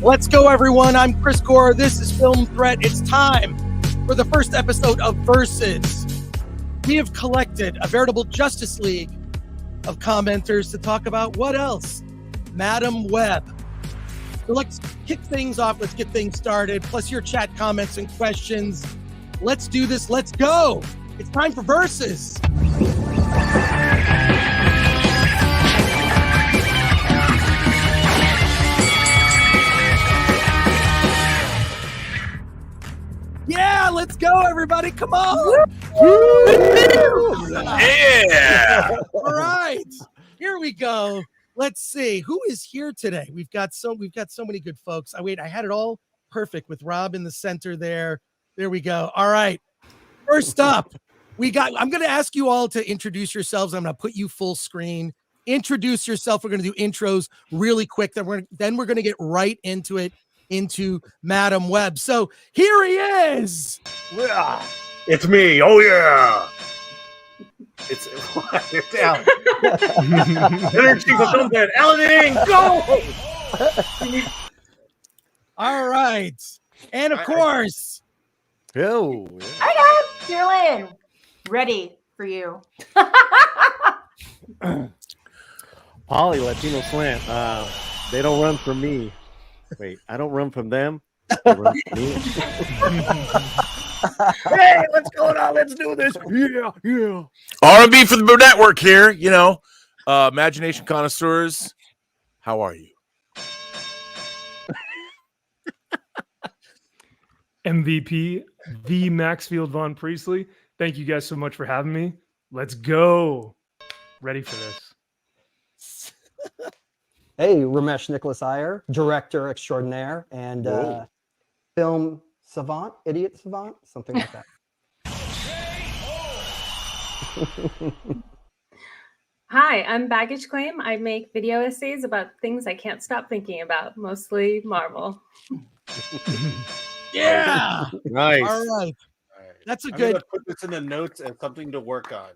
Let's go, everyone. I'm Chris Gore. This is Film Threat. It's time for the first episode of Versus. We have collected a veritable Justice League of commenters to talk about what else? Madam Web. So let's kick things off. Let's get things started. Plus your chat comments and questions. Let's do this. Let's go. It's time for Versus. Yeah, let's go, everybody. Come on. Yeah. All right. Here we go. Let's see who is here today. We've got so many good folks. I had it all perfect with Rob in the center there. There we go. All right. First up, I'm going to ask you all to introduce yourselves. I'm going to put you full screen. Introduce yourself. We're going to do intros really quick. Then we're going to get right into it. Into Madam Web. So here he is. Yeah. It's me. Oh yeah. It's Alan. Energy for something. Alan, go. All right. And of course. Yo. Hi guys, Carolyn. Ready for you. Polly, Latino Slant. They don't run from me. Wait, I don't run from them. They run from me. Hey, what's going on? Let's do this. Yeah. R&B for the network here, imagination connoisseurs. How are you? MVP, the Maxfield Von Priestley. Thank you guys so much for having me. Let's go. Ready for this. Hey, Ramesh Nicholas Iyer, director extraordinaire and film savant, idiot savant, something like that. Hi, I'm Baggage Claim. I make video essays about things I can't stop thinking about, mostly Marvel. Yeah. Nice. All right. That's a I'm good. gonna put this in the notes and something to work on.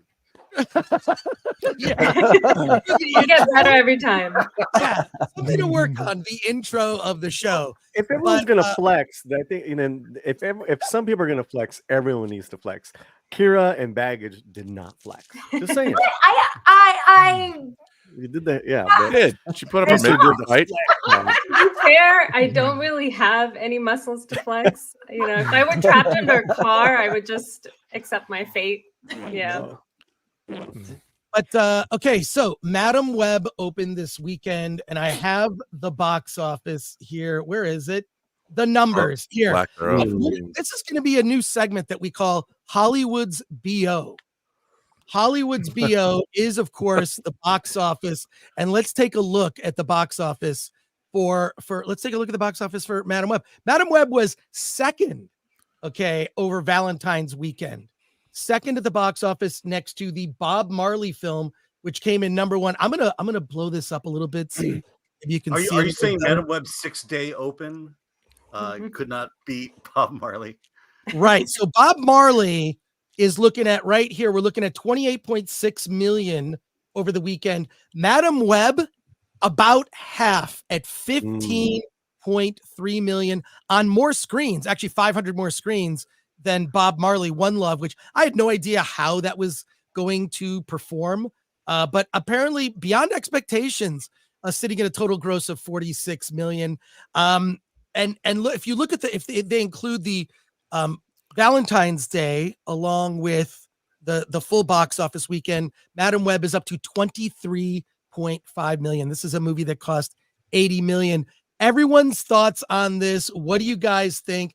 Yeah. You get better every time. Yeah. Something to work on. The intro of the show. If everyone's gonna flex, I think, if some people are gonna flex, everyone needs to flex. Kira and Baggage did not flex. Just saying. I You did that, yeah. She did. She put up a But major fight. To be fair, I don't really have any muscles to flex. If I were trapped under a car, I would just accept my fate. Yeah. But okay, so Madam Web opened this weekend, and I have the box office here. Where is it? The numbers here. Black Girl. This is going to be a new segment that we call Hollywood's BO. Hollywood's BO is, of course, the box office, and let's take a look at the box office for Madam Web. Madam Web was second, over Valentine's weekend. Second at the box office next to the Bob Marley film, which came in number one. I'm gonna blow this up a little bit. See if you can see. Are you saying Madam Web's 6-day open could not beat Bob Marley? Right. So Bob Marley is looking at right here. We're looking at 28.6 million over the weekend. Madam Web about half at 15.3 million on more screens. Actually, 500 more screens than Bob Marley One Love, which I had no idea how that was going to perform. But apparently beyond expectations, sitting at a total gross of 46 million. And look, if you look at if they include the Valentine's Day along with the full box office weekend, Madam Web is up to 23.5 million. This is a movie that cost 80 million. Everyone's thoughts on this. What do you guys think?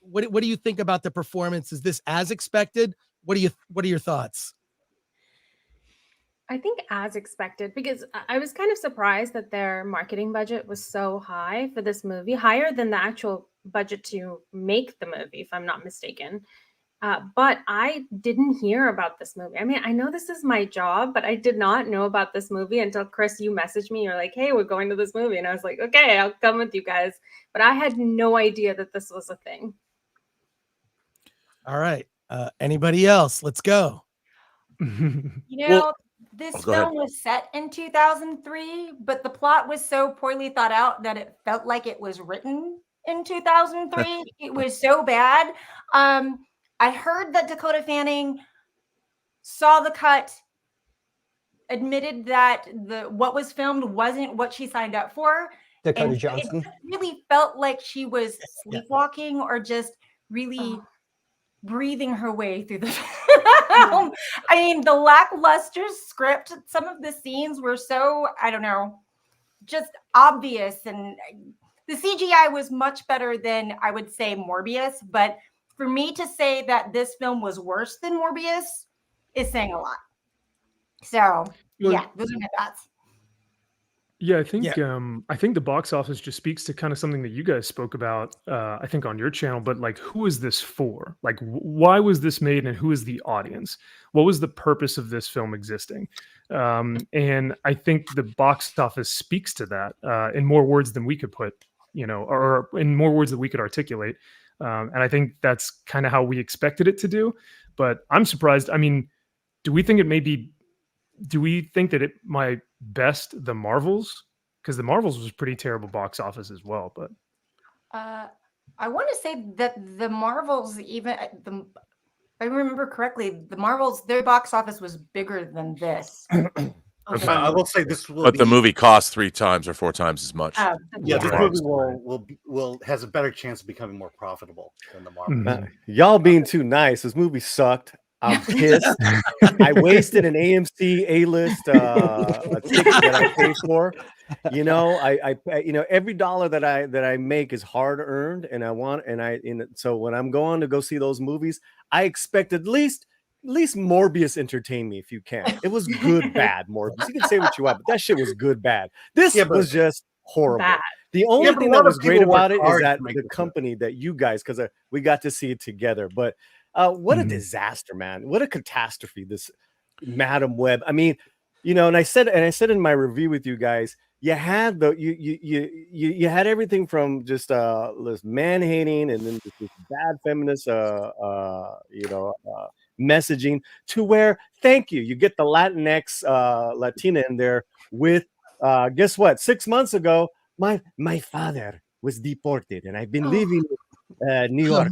What do you think about the performance? Is this as expected? What are your thoughts? I think as expected, because I was kind of surprised that their marketing budget was so high for this movie, higher than the actual budget to make the movie, if I'm not mistaken. But I didn't hear about this movie. I mean, I know this is my job, but I did not know about this movie until Chris, you messaged me. You're like, hey, we're going to this movie. And I was like, okay, I'll come with you guys. But I had no idea that this was a thing. All right. Anybody else? Let's go. You know, This Go ahead. film was set in 2003, but the plot was so poorly thought out that it felt like it was written in 2003. It was so bad. I heard that Dakota Fanning saw the cut, admitted that what was filmed wasn't what she signed up for. Dakota And Johnson. it really felt like she was sleepwalking or just really breathing her way through the film. I mean, the lackluster script, some of the scenes were so, I don't know, just obvious. And the CGI was much better than, I would say, Morbius. But for me to say that this film was worse than Morbius is saying a lot. So, yeah, those are my thoughts. Yeah, I think the box office just speaks to kind of something that you guys spoke about, I think on your channel, but like, who is this for? Like, why was this made and who is the audience? What was the purpose of this film existing? And I think the box office speaks to that in more words than we could put, or in more words that we could articulate. And I think that's kind of how we expected it to do. But I'm surprised. I mean, do we think that it might best the Marvels? Because the Marvels was pretty terrible box office as well. But I want to say that the Marvels, if I remember correctly, the Marvels, their box office was bigger than this. Okay. I will say this will. But the movie costs 3 times or 4 times as much. Yeah, this movie has a better chance of becoming more profitable than the Marvel. Y'all being too nice. This movie sucked. I'm pissed. I wasted an AMC A-list a ticket that I paid for. I every dollar that I make is hard earned, and so when I'm going to go see those movies, I expect at least Morbius entertain me if you can. It was good, bad Morbius. You can say what you want, but that shit was good, bad. This was just horrible. Bad. The only thing that was great about it is that the company that you guys, because we got to see it together, but. What a disaster, man! What a catastrophe! This Madam Web. I mean, and I said in my review with you guys, you had you had everything from just this man hating and then this bad feminist messaging to where you get the Latinx Latina in there with guess what? 6 months ago, my father was deported and I've been living. New York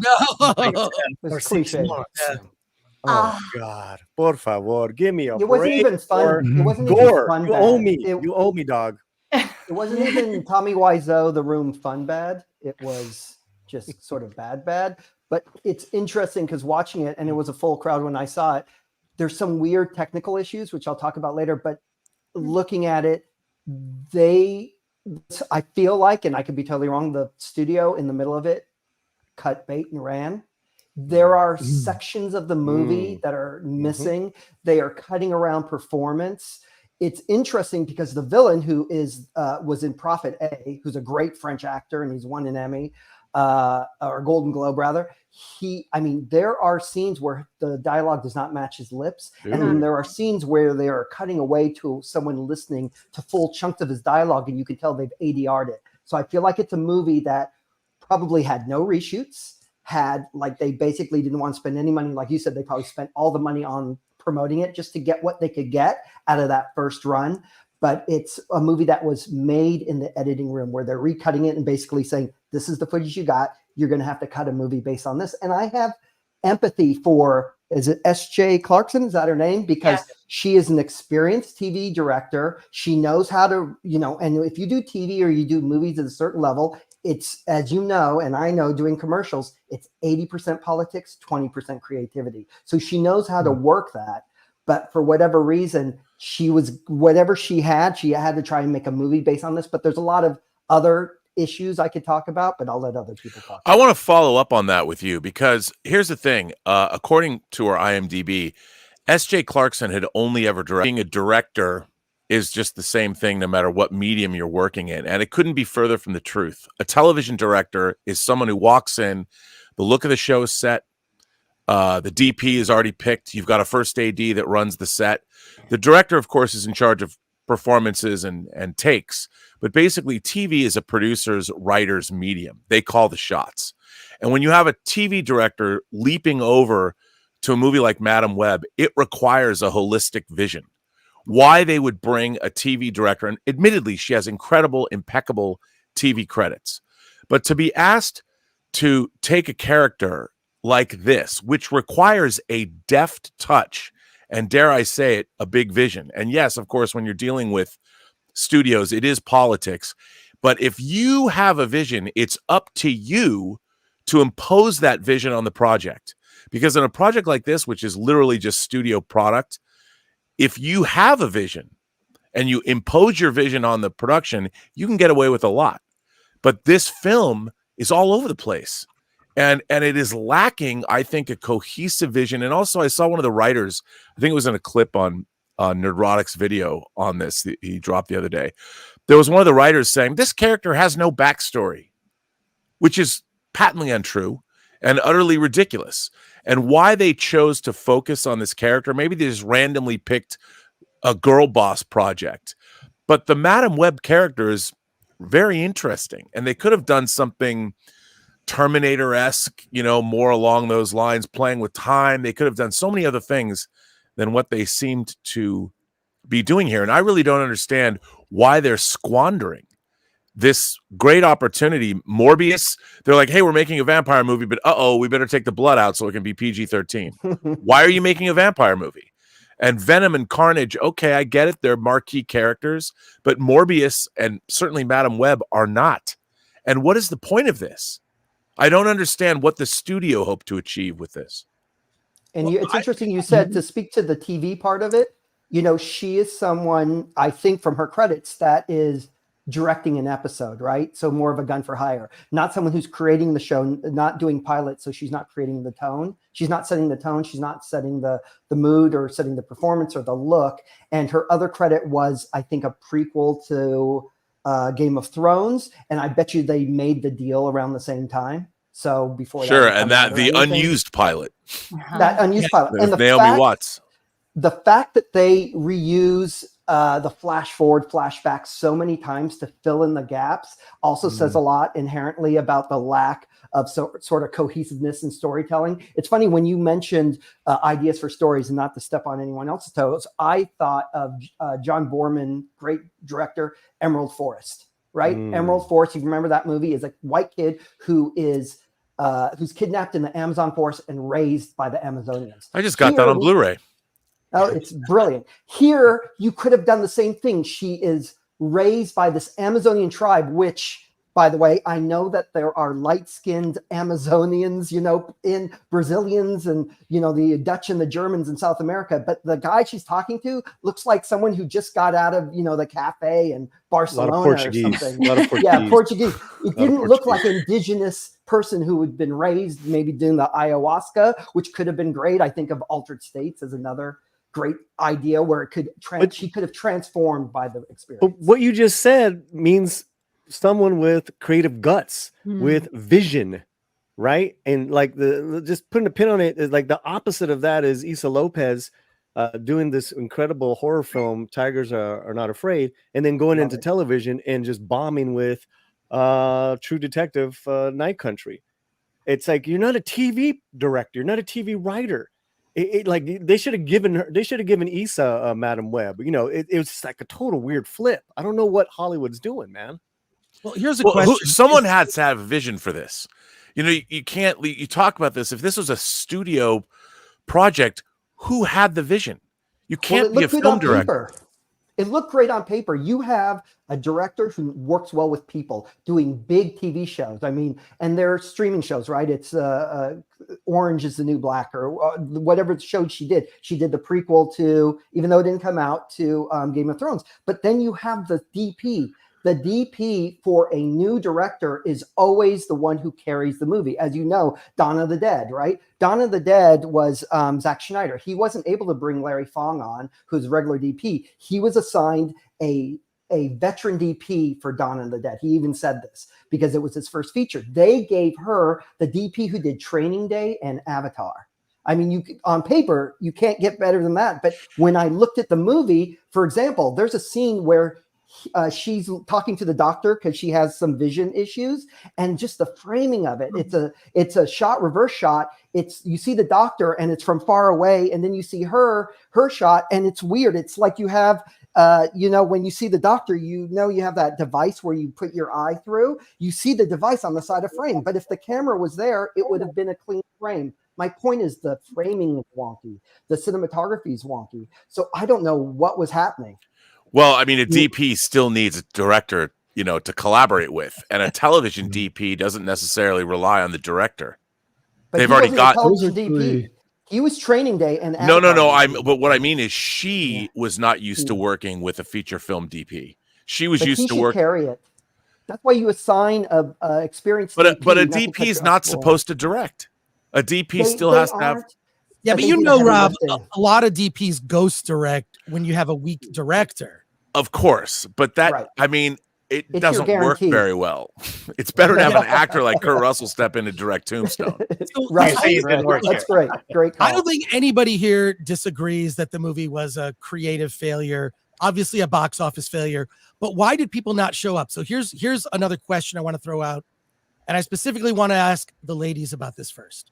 for 6 months. Oh God, por favor, give me a break. It wasn't even fun. It wasn't Gore, even fun. you owe me. You owe me, dog. It wasn't even Tommy Wiseau, The Room fun bad. It was just sort of bad. But it's interesting because watching it, and it was a full crowd when I saw it, there's some weird technical issues, which I'll talk about later. But looking at it, I feel like, and I could be totally wrong, the studio in the middle of it cut bait and ran. There are sections of the movie that are missing. They are cutting around performance. It's interesting because the villain, who was in Prophet A, who's a great French actor and he's won an Emmy or Golden Globe rather. There are scenes where the dialogue does not match his lips, and then there are scenes where they are cutting away to someone listening to full chunks of his dialogue, and you can tell they've ADR'd it. So I feel like it's a movie that probably had no reshoots, they basically didn't want to spend any money. Like you said, they probably spent all the money on promoting it just to get what they could get out of that first run. But it's a movie that was made in the editing room where they're recutting it and basically saying, this is the footage you got. You're going to have to cut a movie based on this. And I have empathy for, is it S.J. Clarkson? Is that her name? Because she is an experienced TV director. She knows how to, and if you do TV or you do movies at a certain level, it's, as you know, and I know doing commercials, it's 80% politics, 20% creativity. So she knows how to work that. But for whatever reason, whatever she had to try and make a movie based on this. But there's a lot of other issues I could talk about, but I'll let other people talk. I want to follow up on that with you because here's the thing. According to our IMDb, S.J. Clarkson had only ever directed. Being a director is just the same thing no matter what medium you're working in. And it couldn't be further from the truth. A television director is someone who walks in, the look of the show is set, the DP is already picked, you've got a first AD that runs the set. The director, of course, is in charge of performances and takes, but basically TV is a producer's, writer's medium. They call the shots. And when you have a TV director leaping over to a movie like Madam Web, it requires a holistic vision. why they would bring a TV director. And admittedly, she has incredible, impeccable TV credits. But to be asked to take a character like this, which requires a deft touch, and dare I say it, a big vision. And yes, of course, when you're dealing with studios, it is politics. But if you have a vision, it's up to you to impose that vision on the project. Because in a project like this, which is literally just studio product, if you have a vision and you impose your vision on the production, you can get away with a lot. But this film is all over the place. And it is lacking, I think, a cohesive vision. And also, I saw one of the writers, I think it was in a clip on Nerdrotic's video on this, he dropped the other day. There was one of the writers saying, this character has no backstory, which is patently untrue and utterly ridiculous. And why they chose to focus on this character, maybe they just randomly picked a girl boss project. But the Madam Web character is very interesting. And they could have done something Terminator-esque, more along those lines, playing with time. They could have done so many other things than what they seemed to be doing here. And I really don't understand why they're squandering this great opportunity. Morbius, they're like, hey, we're making a vampire movie, but we better take the blood out so it can be PG-13. Why are you making a vampire movie? And Venom and Carnage, okay, I get it. They're marquee characters, but Morbius and certainly Madam Web are not. And what is the point of this? I don't understand what the studio hoped to achieve with this. And it's interesting you said, to speak to the TV part of it, she is someone, I think from her credits, that is directing an episode, right? So more of a gun for hire, not someone who's creating the show, not doing pilots. So she's not creating the tone. She's not setting the tone. She's not setting the mood or setting the performance or the look. And her other credit was, I think, a prequel to Game of Thrones. And I bet you they made the deal around the same time. So before sure, and that the unused pilot, that unused pilot, and Naomi Watts. The fact that they reuse the flash forward, flashback so many times to fill in the gaps also says a lot inherently about the lack of sort of cohesiveness in storytelling. It's funny when you mentioned ideas for stories, and not to step on anyone else's toes, I thought of John Boorman, great director, Emerald Forest, right? Emerald Forest, if you remember that movie, is a white kid who's kidnapped in the Amazon forest and raised by the Amazonians. I just got that on Blu-ray. Oh, it's brilliant. Here, you could have done the same thing. She is raised by this Amazonian tribe, which, by the way, I know that there are light-skinned Amazonians, in Brazilians and, the Dutch and the Germans in South America. But the guy she's talking to looks like someone who just got out of, the cafe in Barcelona or something. A lot of Portuguese. Yeah, Portuguese. It didn't look like an indigenous person who had been raised maybe doing the ayahuasca, which could have been great. I think of Altered States as another great idea where she could have transformed by the experience. But what you just said means someone with creative guts, with vision, right? And like just putting a pin on it is like the opposite of that is Issa Lopez doing this incredible horror film, Tigers Are Not Afraid, and then going into television and just bombing with True Detective, Night Country. It's like, you're not a TV director, you're not a TV writer. Like they should have given Issa Madam Web. It was like a total weird flip. I don't know what Hollywood's doing, man. Well, here's a question. Someone had to have a vision for this. You can't. You talk about this. If this was a studio project, who had the vision? You can't be a film director. It looked great on paper. You have a director who works well with people doing big TV shows. I mean, and they're streaming shows, right? It's Orange is the New Black, or whatever show she did. She did the prequel to, even though it didn't come out, to Game of Thrones. But then you have the DP. The DP for a new director is always the one who carries the movie. As you know, Dawn of the Dead, right? Dawn of the Dead was Zack Schneider. He wasn't able to bring Larry Fong on, who's regular DP. He was assigned a veteran DP for Dawn of the Dead. He even said this because it was his first feature. They gave her the DP who did Training Day and Avatar. I mean, on paper, you can't get better than that. But when I looked at the movie, for example, there's a scene where she's talking to the doctor because she has some vision issues, and just the framing of it. It's a shot, reverse shot. You see the doctor and it's from far away, and then you see her shot, and it's weird. It's like you have when you see the doctor, you have that device where you put your eye through. You see the device on the side of frame, but if the camera was there, it would have been a clean frame. My point is the framing is wonky. The cinematography is wonky. So I don't know what was happening. Well, I mean, a DP still needs a director, to collaborate with, and a television DP doesn't necessarily rely on the director. But they've already got television DP. He was Training Day, and no. But what I mean is, she was not used to working with a feature film DP. She was used to work. Carry it. That's why you assign a experienced. But a DP is not supposed to direct. A DP still has to have. Yeah, but Rob, a lot of DPs ghost direct when you have a weak director. Of course, but I mean, it doesn't work very well. It's better to have an actor like Kurt Russell step in and direct Tombstone. Right. That's great. Great call. I don't think anybody here disagrees that the movie was a creative failure, obviously a box office failure, but why did people not show up? So here's another question I want to throw out, and I specifically want to ask the ladies about this first.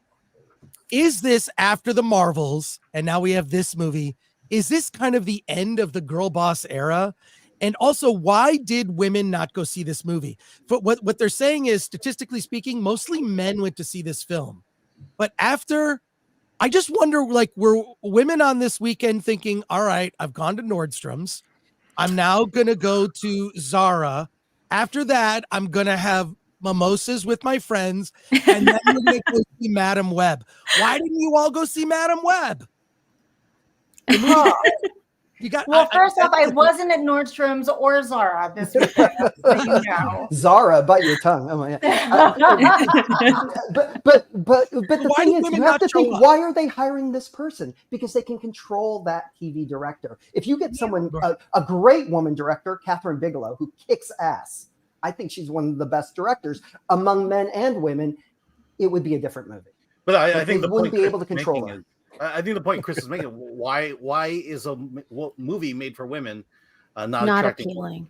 Is this after the Marvels, and now we have this movie, is this kind of the end of the girl boss era? And also, why did women not go see this movie? But what they're saying is, statistically speaking, mostly men went to see this film. But after, I just wonder, were women on this weekend thinking, all right, I've gone to Nordstrom's. I'm now going to go to Zara. After that, I'm going to have mimosas with my friends, and then we're going to go see Madam Web. Why didn't you all go see Madam Web? First off, I wasn't at Nordstrom's or Zara this weekend. So Zara, bite your tongue. Oh my God. But the thing is, you have to think, why are they hiring this person? Because they can control that TV director. If you get someone, a great woman director, Catherine Bigelow, who kicks ass, I think she's one of the best directors among men and women, it would be a different movie. But I think they wouldn't be able to control her. I think the point Chris is making, why is a movie made for women not appealing?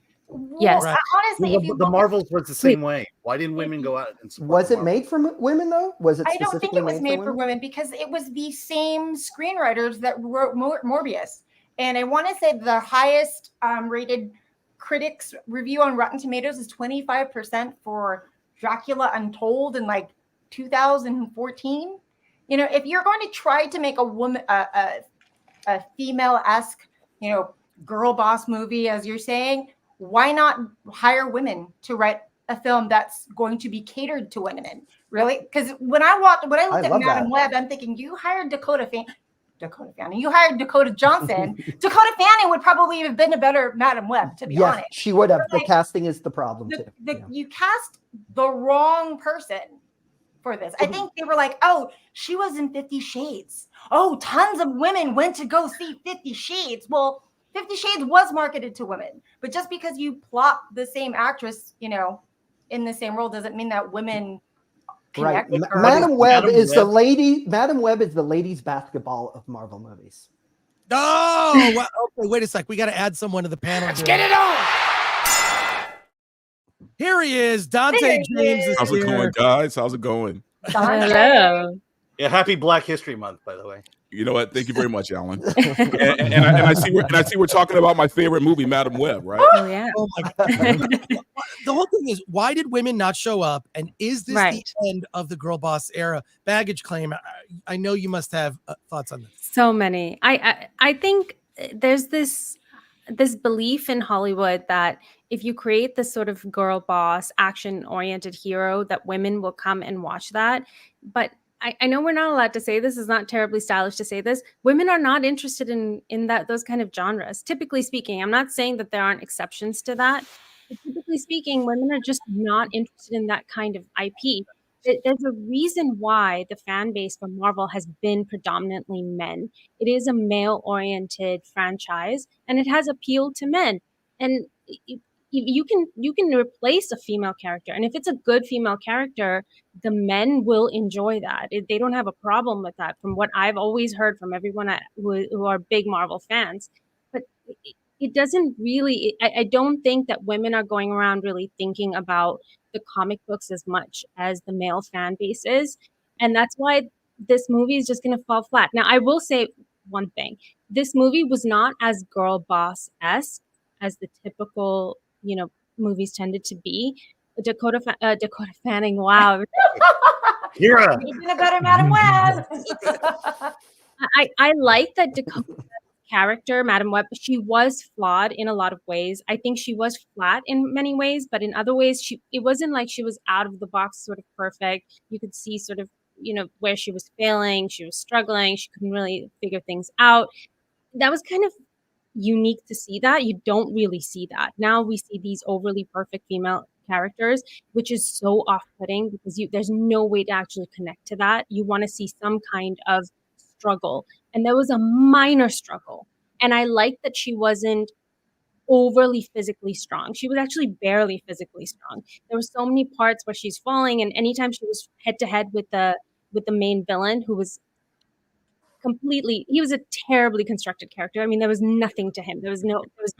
Yes. Honestly, the Marvels was the same way. Why didn't women go out and support? Was it made for women though? Was it? I don't think it was made for women because it was the same screenwriters that wrote Morbius. And I want to say the highest rated critics review on Rotten Tomatoes is 25% for Dracula Untold in 2014. If you're going to try to make a woman, a female-esque, girl boss movie, as you're saying, why not hire women to write a film that's going to be catered to women? Really? Because when I looked at Madam Web, I'm thinking, you hired Dakota Fanning. You hired Dakota Johnson. Dakota Fanning would probably have been a better Madam Web, to be honest. She would have. The casting is the problem too. You cast the wrong person for this. I think they were like, oh, she was in 50 Shades. Oh, tons of women went to go see 50 Shades. Well, 50 Shades was marketed to women, but just because you plot the same actress, in the same role doesn't mean that women connect with her. Madam Web is the ladies' basketball of Marvel movies. Oh, well, okay, wait a sec. We got to add someone to the panel. Let's get it on. Here he is. Dante James is How's it going, guys? How's it going? Hello. Yeah, happy Black History Month, by the way. You know what? Thank you very much, Alan. and I see we're talking about my favorite movie, Madam Web, right? Oh yeah. Oh my God. The whole thing is, why did women not show up? And is this the end of the girl boss era? Baggage claim. I know you must have thoughts on this. So many. I think there's this belief in Hollywood that if you create this sort of girl boss action-oriented hero, that women will come and watch that. But I know we're not allowed to say this. It's not terribly stylish to say this. Women are not interested in those kind of genres. Typically speaking, I'm not saying that there aren't exceptions to that. But typically speaking, women are just not interested in that kind of IP. There's a reason why the fan base for Marvel has been predominantly men. It is a male-oriented franchise, and it has appealed to men. And you can replace a female character, and if it's a good female character, the men will enjoy that. They don't have a problem with that, from what I've always heard from everyone who are big Marvel fans. But it doesn't really, I don't think that women are going around really thinking about the comic books as much as the male fan base is. And that's why this movie is just going to fall flat. Now, I will say one thing. This movie was not as girl boss-esque as the typical, movies tended to be. Dakota Fanning, wow. Kira. You've been a better Madam Web. I like that Dakota character, Madam Web. She was flawed in a lot of ways. I think she was flat in many ways, but in other ways, it wasn't like she was out of the box, sort of perfect. You could see sort of, where she was failing. She was struggling. She couldn't really figure things out. That was kind of unique to see that. You don't really see that. Now we see these overly perfect female characters, which is so off-putting because there's no way to actually connect to that. You want to see some kind of struggle. And there was a minor struggle. And I like that she wasn't overly physically strong. She was actually barely physically strong. There were so many parts where she's falling, and anytime she was head to head with the main villain, who was he was a terribly constructed character. I mean, there was nothing to him. There was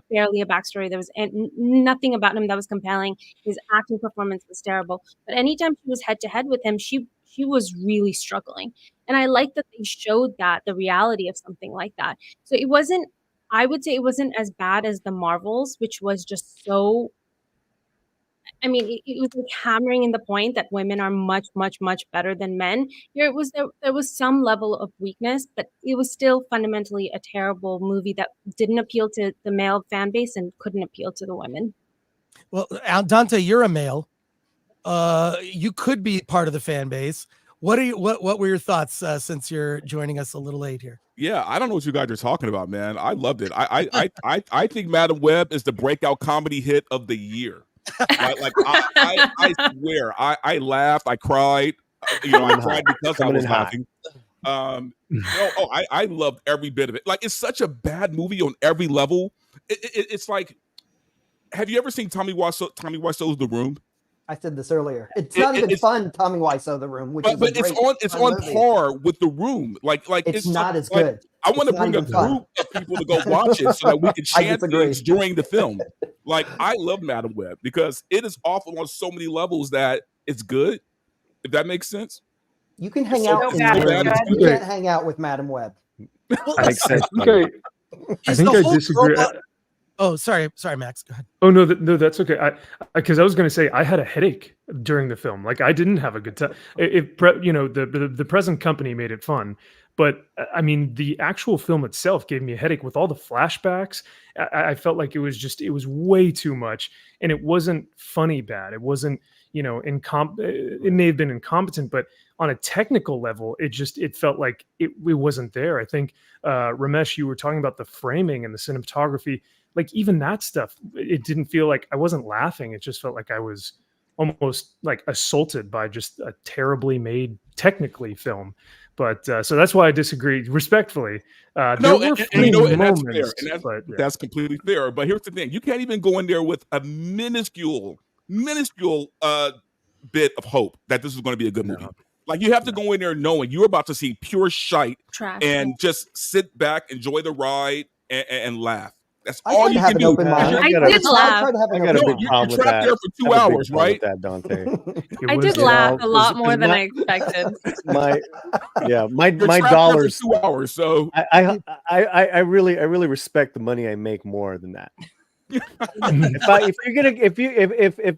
barely a backstory. There was nothing about him that was compelling. His acting performance was terrible. But anytime she was head to head with him, she was really struggling. And I like that they showed that, the reality of something like that. So I would say it wasn't as bad as the Marvels, which was just so, I mean, it was like hammering in the point that women are much, much, much better than men. Here there was some level of weakness, but it was still fundamentally a terrible movie that didn't appeal to the male fan base and couldn't appeal to the women. Well, Dante, you're a male. You could be part of the fan base. What were your thoughts since you're joining us a little late here? Yeah, I don't know what you guys are talking about, man. I loved it. I think Madam Web is the breakout comedy hit of the year. I swear, I laughed, I cried. I cried because I was laughing. I loved every bit of it. Like, it's such a bad movie on every level. It's like, have you ever seen Tommy Wiseau's The Room? I said this earlier. It's not even fun. Tommy Wiseau, The Room, but it's on par with The Room. Like it's not as good. I want to bring a group of people to go watch it so that we can chant things during the film. Like, I love Madam Web because it is awful on so many levels that it's good. If that makes sense. You can hang out in the room. You can't hang out with Madam Web. I think I disagree. Oh, sorry, Max. Go ahead. Oh no, that's okay. Because I was going to say I had a headache during the film. Like, I didn't have a good time. The present company made it fun, but I mean, the actual film itself gave me a headache with all the flashbacks. I felt like it was way too much, and it wasn't funny bad. It wasn't, it may have been incompetent, but on a technical level, it felt like it wasn't there. I think Ramesh, you were talking about the framing and the cinematography. Like, even that stuff, it didn't feel like I wasn't laughing. It just felt like I was almost like assaulted by just a terribly made, technically film. But so that's why I disagree respectfully. That's completely fair. But here's the thing: you can't even go in there with a minuscule bit of hope that this is going to be a good movie. Like, you have to go in there knowing you're about to see pure shite and just sit back, enjoy the ride, and laugh. That's all you can do. I did laugh. I got a big problem with that. You're trapped there for 2 hours, right? That, Dante. I did laugh a lot more than I expected. My You're dollars. For 2 hours, so I really respect the money I make more than that. If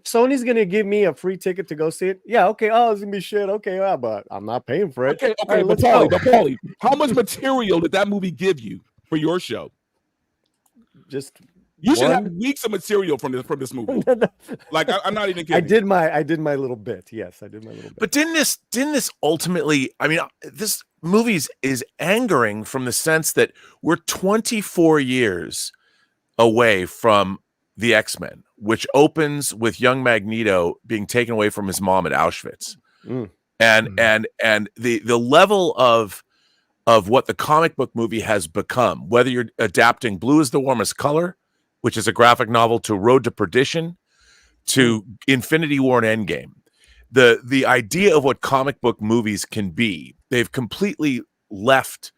Sony's gonna give me a free ticket to go see it, yeah, okay. Oh, it's gonna be shit. Okay, yeah, but I'm not paying for it. Okay, right, but Paulie, how much material did that movie give you for your show? You should have weeks of material from this movie. Like, I'm not even kidding. I did my little bit. Yes, I did my little bit. But didn't this ultimately? I mean, this movie is angering from the sense that we're 24 years away from the X-Men, which opens with young Magneto being taken away from his mom at Auschwitz, and the level of what the comic book movie has become, whether you're adapting Blue is the Warmest Color, which is a graphic novel, to Road to Perdition, to Infinity War and Endgame. The idea of what comic book movies can be, they've completely left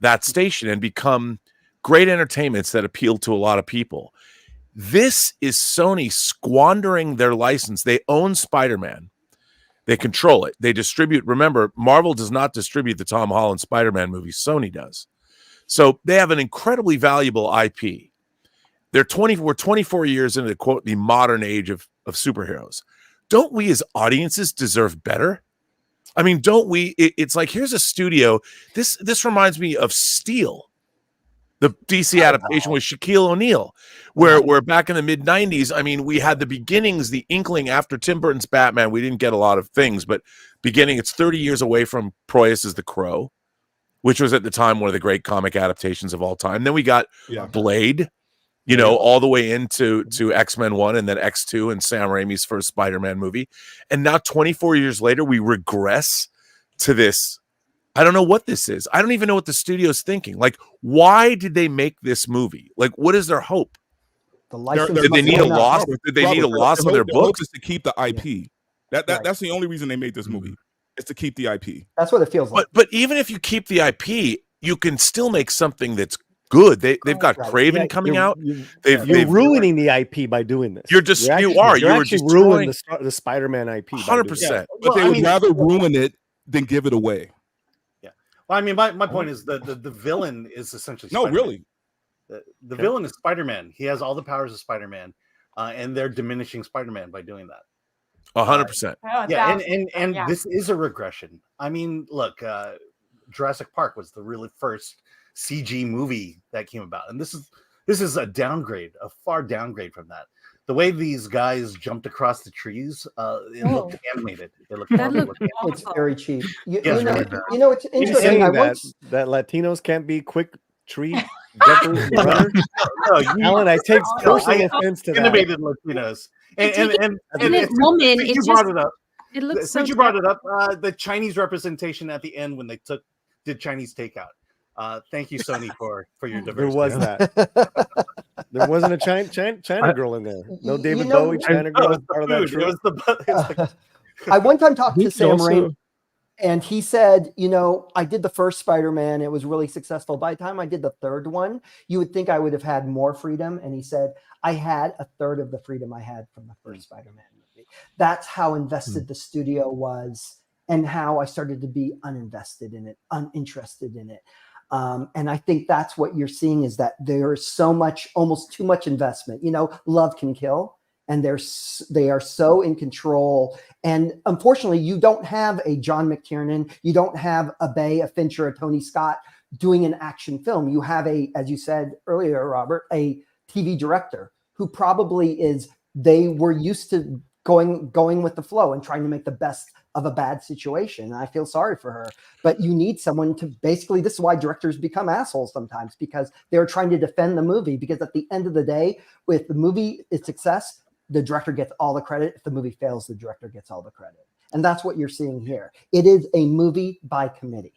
that station and become great entertainments that appeal to a lot of people. This is Sony squandering their license. They own Spider-Man. They control it. They distribute. Remember, Marvel does not distribute the Tom Holland Spider-Man movies. Sony does. So they have an incredibly valuable IP. We're 24 years into, quote, the modern age of superheroes. Don't we as audiences deserve better? I mean, don't we? It's like, here's a studio. This reminds me of Steel, the DC adaptation with Shaquille O'Neal, where back in the mid-90s, I mean, we had the beginnings, the inkling after Tim Burton's Batman. We didn't get a lot of things, but beginning, it's 30 years away from Proyas's The Crow, which was at the time one of the great comic adaptations of all time. Then we got Blade, all the way into X-Men 1 and then X2 and Sam Raimi's first Spider-Man movie. And now 24 years later, we regress to this. I don't know what this is. I don't even know what the studio's thinking. Like, why did they make this movie? Like, what is their hope? Did they need a loss? Did they need a loss on their books? Is to keep the IP. That's the only reason they made this movie. Is to keep the IP. That's what it feels like. But even if you keep the IP, you can still make something that's good. They've got Craven coming out. You're ruining the IP by doing this. You're actually ruining the Spider-Man IP. 100%. But they would rather ruin it than give it away. Yeah. Well, I mean, my point is the villain is essentially Spider-Man. Really. The villain is Spider-Man. He has all the powers of Spider-Man, and they're diminishing Spider-Man by doing that. 100%. And this is a regression. I mean, look, Jurassic Park was the really first CG movie that came about, and this is a downgrade, a far downgrade from that. The way these guys jumped across the trees, it looked animated. It's very cheap. You know, it's interesting. interesting. That Latinos can't be quick tree jumpers. Alan, I take personal offense to that. Innovative Latinos. And woman, you brought it up. It looks since you brought it up, the Chinese representation at the end when they did Chinese takeout. Thank you, Sony, for your diversity. There was that. There wasn't a China girl in there. No David Bowie China girl was part of that trip. I one time talked to Sam Raimi, and he said, I did the first Spider-Man. It was really successful. By the time I did the third one, you would think I would have had more freedom. And he said, I had a third of the freedom I had from the first Spider-Man movie. That's how invested the studio was and how I started to be uninvested in it, uninterested in it. And I think that's what you're seeing is that there's so much, almost too much investment. Love can kill, and they are so in control. And unfortunately, you don't have a John McTiernan, you don't have a Bay, a Fincher, a Tony Scott doing an action film. You have as you said earlier, Robert, a TV director who probably they were used to going with the flow and trying to make the best of a bad situation. And I feel sorry for her, but you need someone to basically, this is why directors become assholes sometimes, because they're trying to defend the movie, because at the end of the day, with the movie, its success, the director gets all the credit. If the movie fails, the director gets all the credit. And that's what you're seeing here. It is a movie by committee.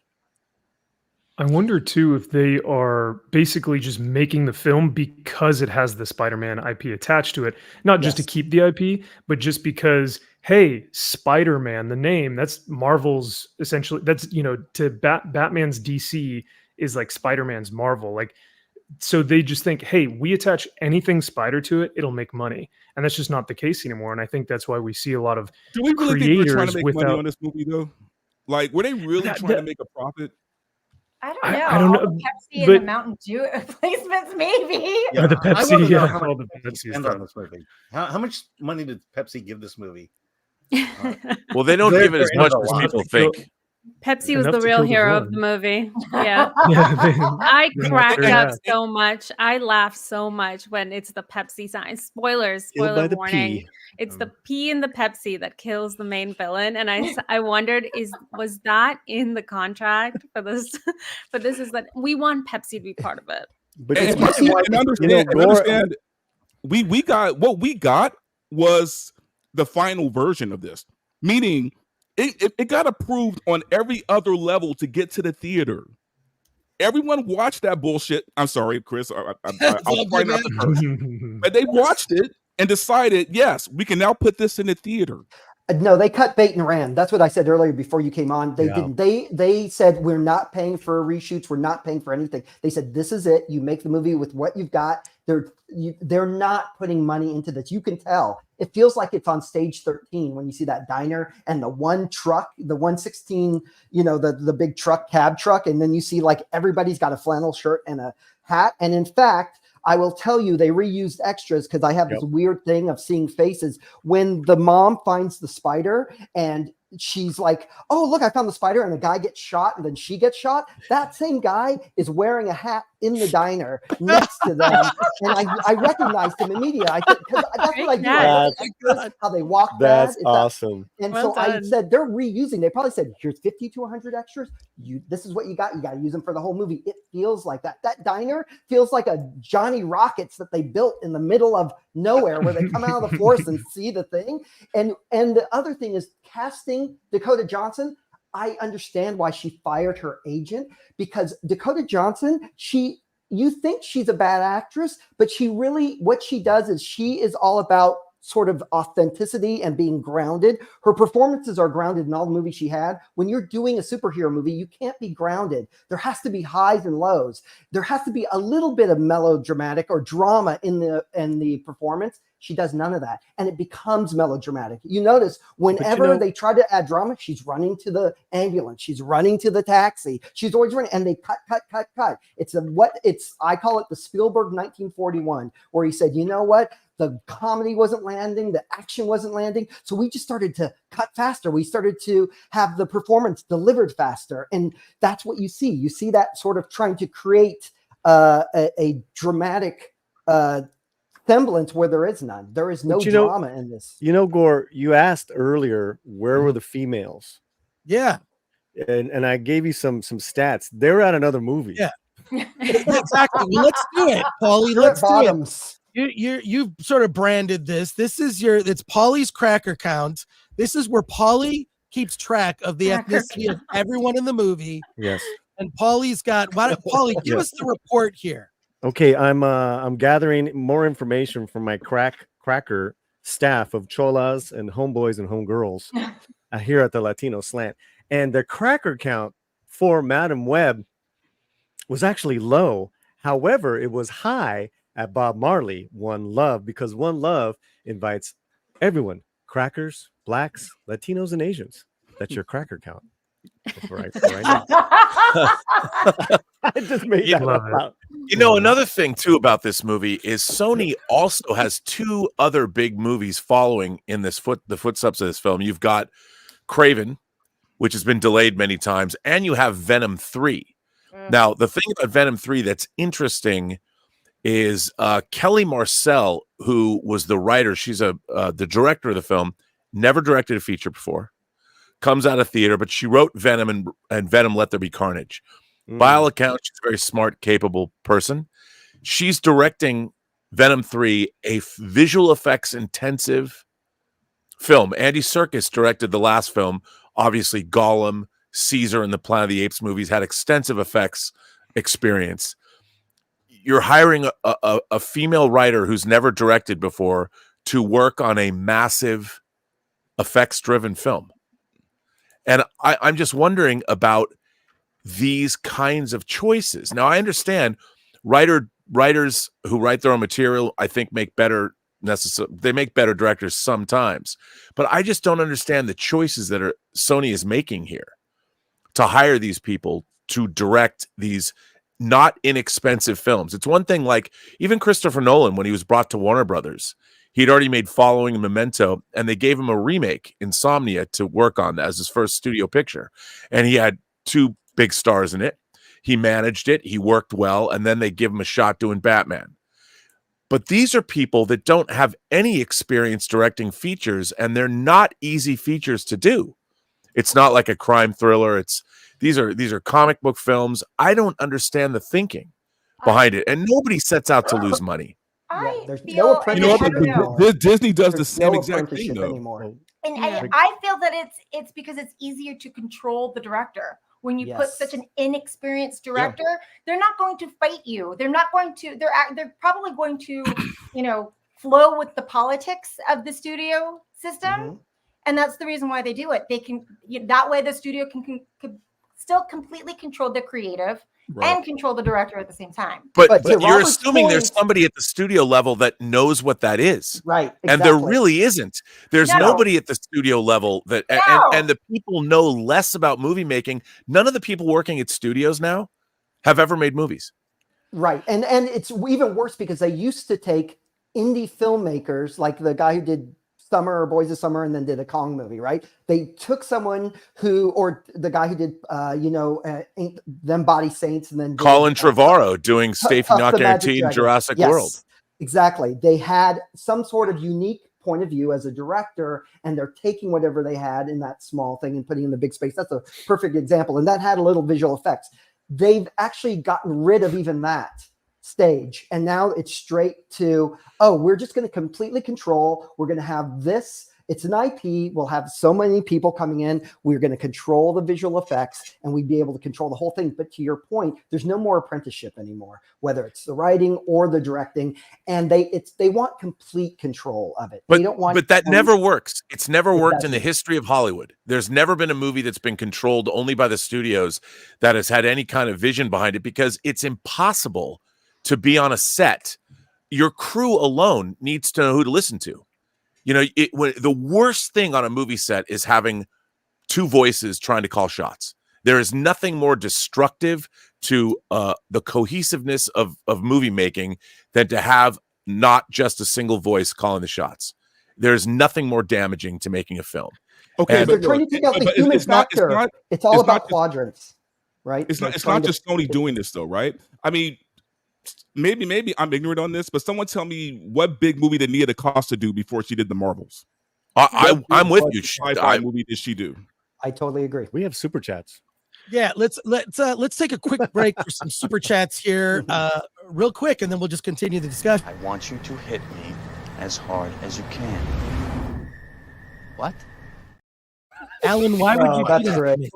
I wonder too if they are basically just making the film because it has the Spider-Man IP attached to it, not just to keep the IP, but just because, hey, Spider-Man, the name, that's Marvel's essentially, that's, to Batman's DC is like Spider-Man's Marvel. Like, so they just think, hey, we attach anything Spider to it, it'll make money. And that's just not the case anymore. And I think that's why we see a lot of Do we really creators think they're trying to make money on this movie though? Like, were they really trying to make a profit? I don't know. I don't know. All the Pepsi and the Mountain Dew placements, maybe. Yeah, the Pepsi. All the Pepsi on this movie. How much money did Pepsi give this movie? Well, they don't give it as much as people think. Pepsi was the real hero of the movie. Yeah. I cracked up so much. I laughed so much when it's the Pepsi sign. Spoiler warning. It's the P in the Pepsi that kills the main villain. And I wondered, was that in the contract for this? But this is that we want Pepsi to be part of it. But understand, we got what we got was the final version of this, meaning it got approved on every other level to get to the theater. Everyone watched that bullshit. I'm sorry, Chris. I'll try not to curse. But they watched it and decided, yes, we can now put this in the theater. No, they cut bait and ran. That's what I said earlier before you came on. They didn't. They said we're not paying for reshoots. We're not paying for anything. They said this is it. You make the movie with what you've got. They're not putting money into this. You can tell. It feels like it's on stage 13 when you see that diner and the one truck, the 116, the big cab truck, and then you see like everybody's got a flannel shirt and a hat. And in fact, I will tell you, they reused extras because I have this weird thing of seeing faces. When the mom finds the spider and she's like, oh, look, I found the spider, and the guy gets shot and then she gets shot. That same guy is wearing a hat in the diner next to them. And I recognized him immediately. Because that's what I do. I look how they walk. That's awesome. And so I said, they're reusing. They probably said, here's 50 to 100 extras. This is what you got. You got to use them for the whole movie. It feels like that. That diner feels like a Johnny Rockets that they built in the middle of nowhere where they come out of the forest and see the thing. And the other thing is casting Dakota Johnson. I understand why she fired her agent, because Dakota Johnson, you think she's a bad actress, but what she does is she is all about sort of authenticity and being grounded. Her performances are grounded in all the movies she had. When you're doing a superhero movie, you can't be grounded. There has to be highs and lows. There has to be a little bit of melodramatic or drama in the performance. She does none of that. And it becomes melodramatic. You notice whenever they try to add drama, she's running to the ambulance. She's running to the taxi. She's always running, and they cut. I call it the Spielberg 1941, where he said, you know what? The comedy wasn't landing. The action wasn't landing. So we just started to cut faster. We started to have the performance delivered faster. And that's what you see. You see that sort of trying to create a dramatic semblance where there is none. There is no drama in this. Gore, you asked earlier, where were the females? Yeah. And I gave you some stats. They're at another movie. Yeah. Exactly. Well, let's do it, Paulie. Let's do it. You've sort of branded this. It's Paulie's cracker count. This is where Paulie keeps track of the ethnicity of everyone in the movie. Yes. And Paulie's got Paulie, give us the report here. Okay, I'm gathering more information from my cracker staff of cholas and homeboys and homegirls here at the Latino Slant. And the cracker count for Madam Web was actually low. However, it was high at Bob Marley, One Love, because One Love invites everyone, crackers, blacks, Latinos, and Asians. That's your cracker count. Right. I just made that up. Another thing too about this movie is Sony also has two other big movies following in the footsteps of this film. You've got Craven, which has been delayed many times, and you have Venom 3. Now, the thing about Venom 3 that's interesting is Kelly Marcel, who was the writer, she's the director of the film, never directed a feature before, comes out of theater, but she wrote Venom and Venom Let There Be Carnage. By all accounts, she's a very smart, capable person. She's directing Venom 3, a visual effects intensive film. Andy Serkis directed the last film. Obviously, Gollum, Caesar, and the Planet of the Apes movies had extensive effects experience. You're hiring a female writer who's never directed before to work on a massive effects-driven film. And I'm just wondering about these kinds of choices. Now, I understand writers who write their own material, I think, make better directors sometimes. But I just don't understand the choices that Sony is making here to hire these people to direct these not inexpensive films. It's one thing, like even Christopher Nolan, when he was brought to Warner Brothers, he'd already made Following and Memento, and they gave him a remake, Insomnia, to work on as his first studio picture. And he had two big stars in it. He managed it. He worked well. And then they give him a shot doing Batman. But these are people that don't have any experience directing features, and they're not easy features to do. It's not like a crime thriller. These are comic book films. I don't understand the thinking behind it. And nobody sets out to lose money. There's no apprenticeship anymore. Disney does the same exact thing though. And I feel that it's because it's easier to control the director. When you put such an inexperienced director, they're not going to fight you. They're not going to. They're probably going to, flow with the politics of the studio system. And that's the reason why they do it. They can, that way the studio can still completely control the creative and control the director at the same time. But you're assuming there's somebody at the studio level that knows what that is. Right. Exactly. And there really isn't. There's nobody at the studio level that, and the people know less about movie making. None of the people working at studios now have ever made movies. Right. And it's even worse because they used to take indie filmmakers, like the guy who did Summer or Boys of Summer and then did a Kong movie, right? They took someone who, or the guy who did, Them Body Saints and then Colin Trevorrow doing Safety Not Guaranteed in Jurassic World. Exactly. They had some sort of unique point of view as a director, and they're taking whatever they had in that small thing and putting it in the big space. That's a perfect example. And that had a little visual effects. They've actually gotten rid of even that stage. And now it's straight to, we're just going to completely control. We're going to have this. It's an IP. We'll have so many people coming in. We're going to control the visual effects and we'd be able to control the whole thing. But to your point, there's no more apprenticeship anymore, whether it's the writing or the directing. And they want complete control of it. They don't want, but that never works. It's never worked in the history of Hollywood. There's never been a movie that's been controlled only by the studios that has had any kind of vision behind it, because it's impossible to be on a set. Your crew alone needs to know who to listen to. The worst thing on a movie set is having two voices trying to call shots. There is nothing more destructive to the cohesiveness of movie making than to have not just a single voice calling the shots. There's nothing more damaging to making a film. Okay, they're trying to take out the human factor. It's all about quadrants, right? It's not just Sony doing this, though, right? I mean, maybe I'm ignorant on this, but someone tell me what big movie that Nia DaCosta to do before she did the Marvels. I'm with you. Sci-fi movie did she do? I totally agree. We have super chats. Yeah, let's take a quick break for some super chats here, real quick, and then we'll just continue the discussion. I want you to hit me as hard as you can. What? Alan, why would you that's do that great. to me?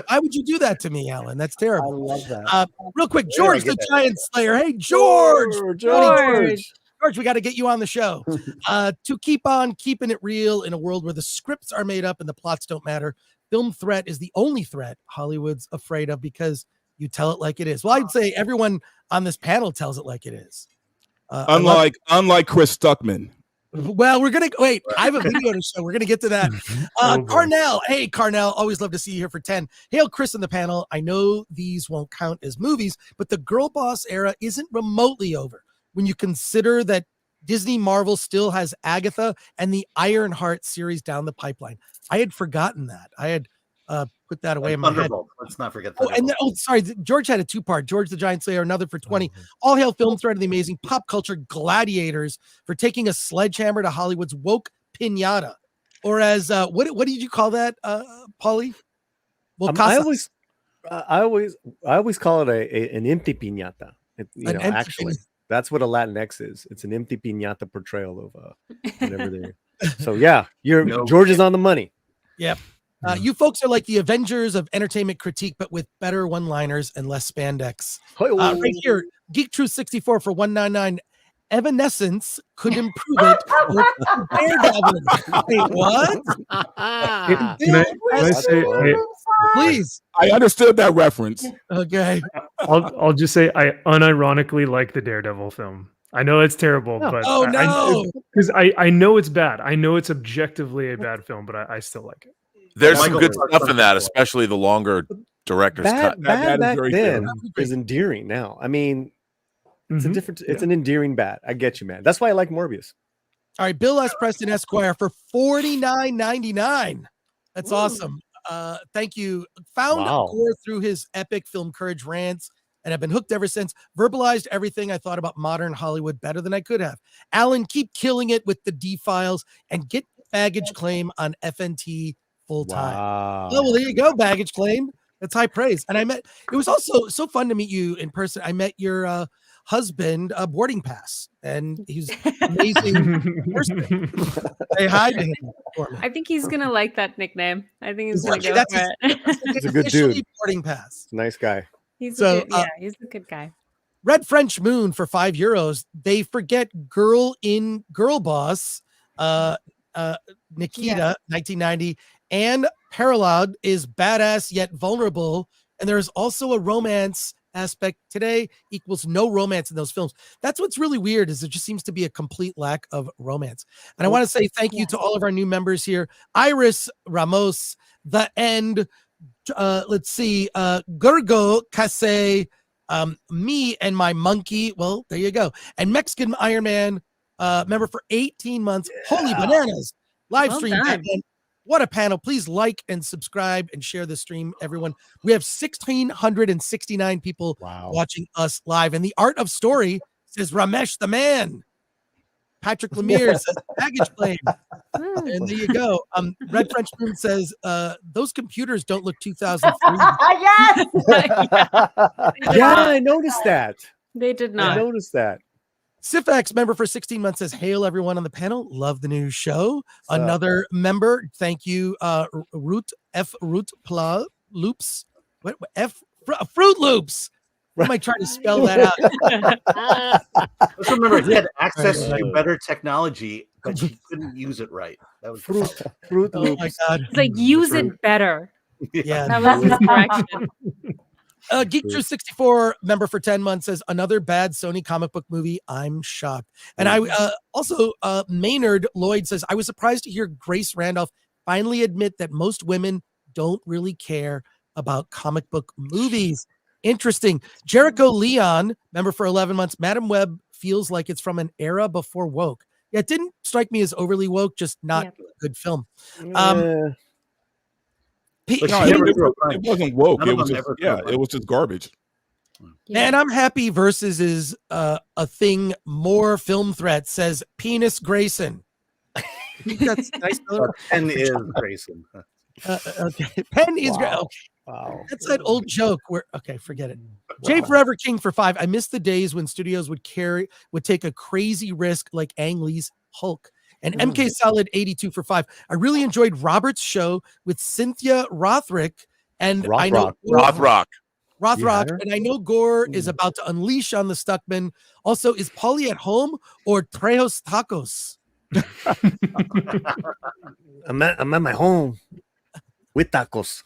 Why would you do that to me, Alan? That's terrible. I love that. Real quick, George the Giant Slayer. Hey, George, we got to get you on the show. To keep on keeping it real in a world where the scripts are made up and the plots don't matter, film threat is the only threat Hollywood's afraid of because you tell it like it is. Well, I'd say everyone on this panel tells it like it is. Unlike Chris Stuckman. Well, we're going to wait. I have a video to show. We're going to get to that. Carnell. Hey, Carnell. Always love to see you here for 10. Hail Chris in the panel. I know these won't count as movies, but the girl boss era isn't remotely over when you consider that Disney Marvel still has Agatha and the Ironheart series down the pipeline. I had forgotten that. I had put that away in my head. Let's not forget that. Sorry. George had a two-part. George the Giant Slayer, another for 20. All hail Film Threat and the amazing pop culture gladiators for taking a sledgehammer to Hollywood's woke pinata. Or as what did you call that, Paulie? Well, I always call it an empty piñata. Actually, that's what a Latinx is. It's an empty piñata portrayal of whatever they. So yeah, George is on the money. Yep. You folks are like the Avengers of entertainment critique, but with better one-liners and less spandex. Right here, Geek Truth 64 for 199. Evanescence could improve it. Wait, what? Can I say, please? I understood that reference. Okay. I'll just say I unironically like the Daredevil film. I know it's terrible, but because I know it's bad. I know it's objectively a bad film, but I still like it. There's some good stuff in that, especially the longer director's cut. Bad back then is endearing now. I mean, it's a different. It's an endearing bad. I get you, man. That's why I like Morbius. All right, Bill S. Preston Esquire for $49.99. That's awesome. Thank you. Found Gore through his epic film Courage rants, and I've been hooked ever since. Verbalized everything I thought about modern Hollywood better than I could have. Alan, keep killing it with the D-Files and get baggage claim on FNT full time. Wow. Oh, well, there you go, baggage claim. That's high praise. And it was also so fun to meet you in person. I met your husband, Boarding Pass, and he's amazing person. Say hi to him for me. I think he's gonna like that nickname. I think he's gonna go for it. He's a good dude. Boarding Pass. Nice guy. He's a good guy. Red French Moon for €5. They forget girl in Girl Boss. Nikita, 1990, and Parallel is badass yet vulnerable. And there's also a romance aspect. Today equals no romance in those films. That's what's really weird, is it just seems to be a complete lack of romance. And I want to say thank you to all of our new members here. Iris Ramos, The End, let's see, Gurgo Kase, me and my monkey. Well, there you go. And Mexican Iron Man, member for 18 months. Holy bananas. Live stream. Batman. What a panel. Please like and subscribe and share the stream, everyone. We have 1,669 people watching us live. And the Art of Story says Ramesh the Man. Patrick Lemire says baggage claim. And there you go. Red French Moon says those computers don't look 2003. Yes. Yeah, I noticed that. They did not. I noticed that. Sifax member for 16 months says, hail everyone on the panel. Love the new show. Another member, thank you, Fruit Loops. What Fruit Loops. What am I trying to spell that out? Let's remember, he had access to better technology, but he couldn't use it right. That was Fruit Oh Loops. my God. It's like use it better. Yeah. That was his correction. Geek Drew 64 member for 10 months says, another bad Sony comic book movie. I'm shocked. And I also Maynard Lloyd says, I was surprised to hear Grace Randolph finally admit that most women don't really care about comic book movies. Interesting. Jericho Leon, member for 11 months. Madam Web feels like it's from an era before woke. Yeah, it didn't strike me as overly woke, just not a good film. It wasn't woke. It was just, it was just garbage. And I'm happy Versus is a thing. More film threat says Penis Grayson. I think that's nice. Penn is Grayson. Okay, Penn is great. Okay. Wow. That's that old joke where forget it. Jay Forever King for 5. I miss the days when studios would take a crazy risk like Ang Lee's Hulk. And MK Solid 82 for 5. I really enjoyed Robert's show with Cynthia Rothrock. And I know Rothrock. And I know Gore is about to unleash on the Stuckman. Also, is Paulie at home or Trejos Tacos? I'm at my home with tacos.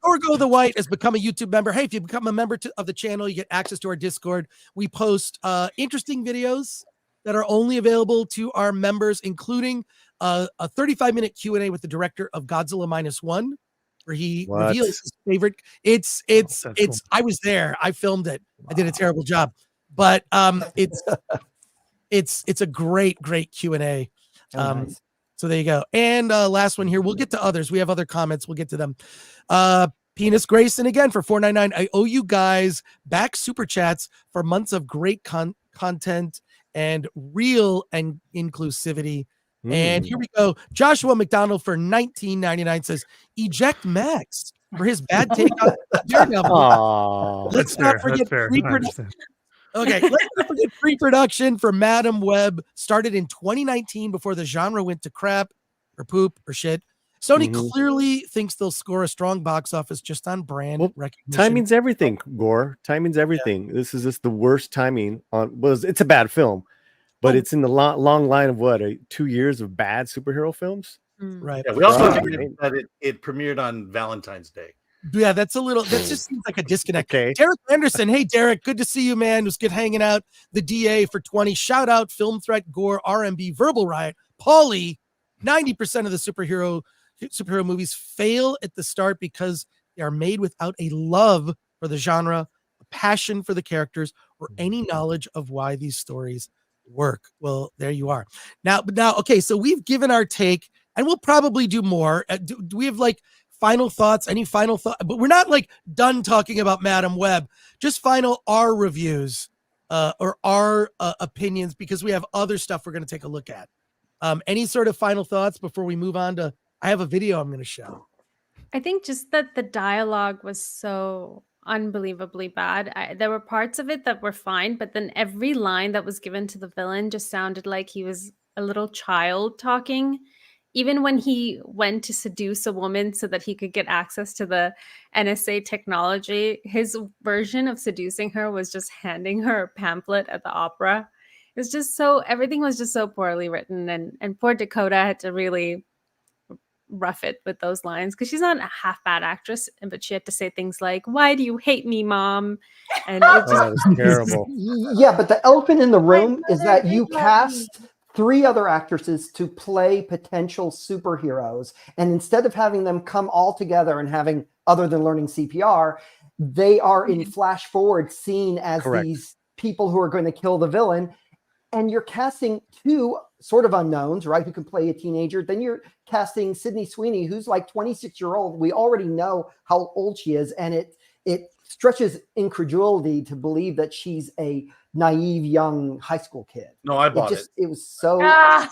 Gorgo the White has become a YouTube member. Hey, if you become a member of the channel, you get access to our Discord. We post interesting videos that are only available to our members, including a 35-minute Q&A with the director of Godzilla -1, where he reveals his favorite. It's cool. I was there. I filmed it. Wow. I did a terrible job, but it's a great Q&A. Nice. So there you go. And last one here. We'll get to others. We have other comments. We'll get to them. Penis Grayson again for $4.99. I owe you guys back super chats for months of great content and real and inclusivity. And here we go. Joshua McDonald for $19.99 says, eject Max for his bad take on Daredevil. Let's not forget pre-production. Okay, let's not forget pre-production for Madam Web started in 2019 before the genre went to crap or poop or shit. Sony clearly thinks they'll score a strong box office just on brand recognition. Timing's everything, Gore. Timing's everything. This is just the worst timing on. It's a bad film, but it's in the long line of 2 years of bad superhero films. Right. Yeah, we also heard that it premiered on Valentine's Day. Yeah, that just seems like a disconnect. Okay. Derek Anderson. Hey, Derek, good to see you, man. It was good hanging out. The DA for 20. Shout out Film Threat, Gore, RMB, Verbal Riot, Paulie. 90% of the superhero movies fail at the start because they are made without a love for the genre, a passion for the characters, or any knowledge of why these stories work. Well, there you are. Now, okay, so we've given our take, and we'll probably do more. Do we have final thoughts? Any final thought? But we're not done talking about Madam Web. Just our reviews or our opinions, because we have other stuff we're going to take a look at. Any sort of final thoughts before we move on to? I have a video I'm going to show. I think just that the dialogue was so unbelievably bad. There were parts of it that were fine, but then every line that was given to the villain just sounded like he was a little child talking. Even when he went to seduce a woman so that he could get access to the NSA technology, his version of seducing her was just handing her a pamphlet at the opera. It's just so everything was just so poorly written, and poor Dakota had to really rough it with those lines because she's not a half bad actress, but she had to say things like, "Why do you hate me, Mom?" And it just that was terrible. Yeah, but the elephant in the room is mother that you did love me. cast 3 other actresses to play potential superheroes, and instead of having them come all together and having, other than learning CPR, they are in flash forward seen as Correct. these people who are going to kill the villain. And you're casting 2 sort of unknowns, right? Who can play a teenager. Then you're casting Sydney Sweeney, who's like 26-year-old. We already know how old she is, and it stretches incredulity to believe that she's a naive young high school kid. No, I bought it. It was so. Ah,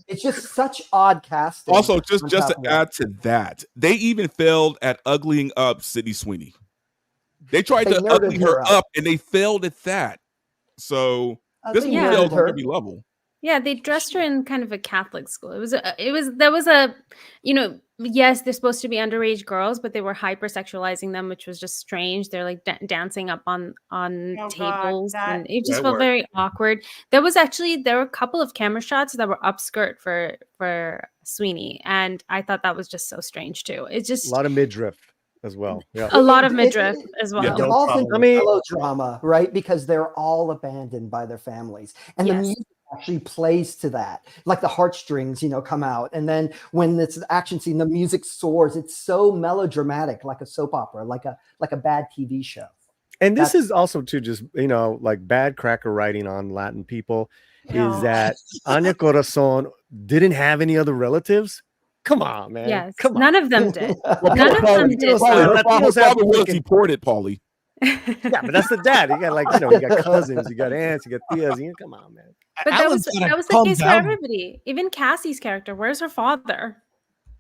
It's just such odd casting. Also, just on to top of that. add to that, they even failed at uglying up Sydney Sweeney. They tried They to nerded ugly her her up. up, and they failed at that. So this They movie nerded failed on her. every level. yeah, they dressed her in kind of a Catholic school. There was a, yes, they're supposed to be underage girls, but they were hypersexualizing them, which was just strange. They're like dancing up on oh God, tables, that and it just That felt worked. very awkward. There were a couple of camera shots that were upskirt for Sweeney, and I thought that was just so strange too. It's A just lot of midriff as well. Yeah. a lot of It- midriff it- as It well. no involves problem into I mean- melodrama, right? Because they're all abandoned by their families, and the Yes. music actually plays to that. Like the heartstrings, come out, and then when it's an action scene, the music soars. It's so melodramatic, like a soap opera, like a bad TV show. And this That's- is also too just like bad cracker writing on Latin people No. is that Anya Corazon didn't have any other relatives. Come on, man. Yes, Come on. none of them did. Well, None of Paulie, them you did. know, Paulie, her Latinos have father was freaking- deported, Paulie. Yeah, but that's the dad. You got you got cousins, you got aunts, you got tias. Come on, man. But that Alan's was gotta the calm case for down. everybody. Even Cassie's character. Where's her father?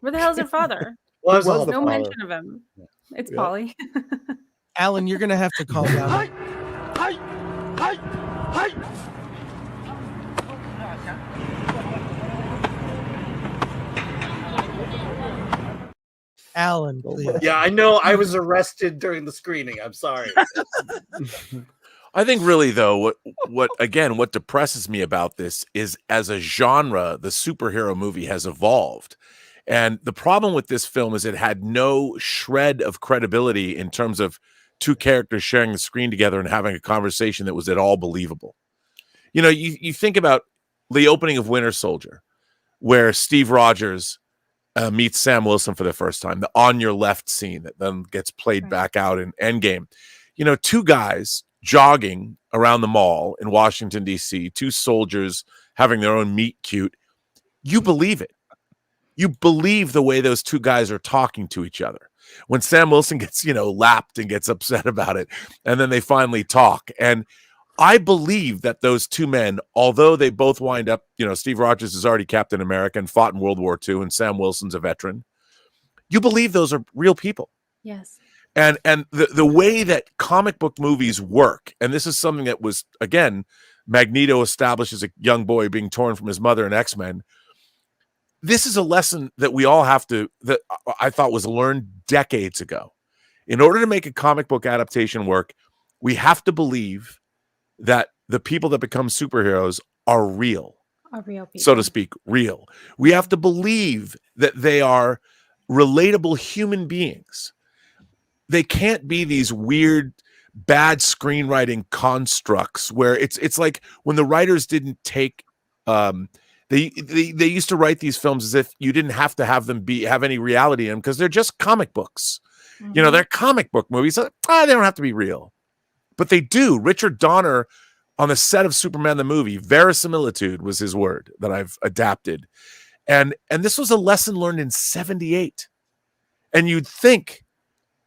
Where the hell's her father? Was was all the No father? mention of him. It's Yeah. Polly. Alan, you're gonna have to calm down. Alan, please. Yeah, I know. I was arrested during the screening. I'm sorry. I think really though, what depresses me about this is as a genre, the superhero movie has evolved. And the problem with this film is it had no shred of credibility in terms of 2 characters sharing the screen together and having a conversation that was at all believable. You think about the opening of Winter Soldier, where Steve Rogers meets Sam Wilson for the first time, the on your left scene that then gets played Right. back out in Endgame. 2 guys jogging around the mall in Washington, D.C., 2 soldiers having their own meet cute. You believe it. You believe the way those 2 guys are talking to each other. When Sam Wilson gets, lapped and gets upset about it, and then they finally talk. And I believe that those 2 men, although they both wind up, Steve Rogers is already Captain America and fought in World War II, and Sam Wilson's a veteran. You believe those are real people. Yes. And the way that comic book movies work, and this is something that was, again, Magneto established as a young boy being torn from his mother in X-Men. This is a lesson that we all have to, that I thought was learned decades ago. In order to make a comic book adaptation work, we have to believe that the people that become superheroes are real, Are real people. so to speak, real. We have to believe that they are relatable human beings. They can't be these weird, bad screenwriting constructs where it's like when the writers didn't take they used to write these films as if you didn't have to have them have any reality in them because they're just comic books. Mhm. They're comic book movies. They don't have to be real, but they do. Richard Donner on the set of Superman the movie, verisimilitude was his word that I've adapted, and this was a lesson learned in '78. And you'd think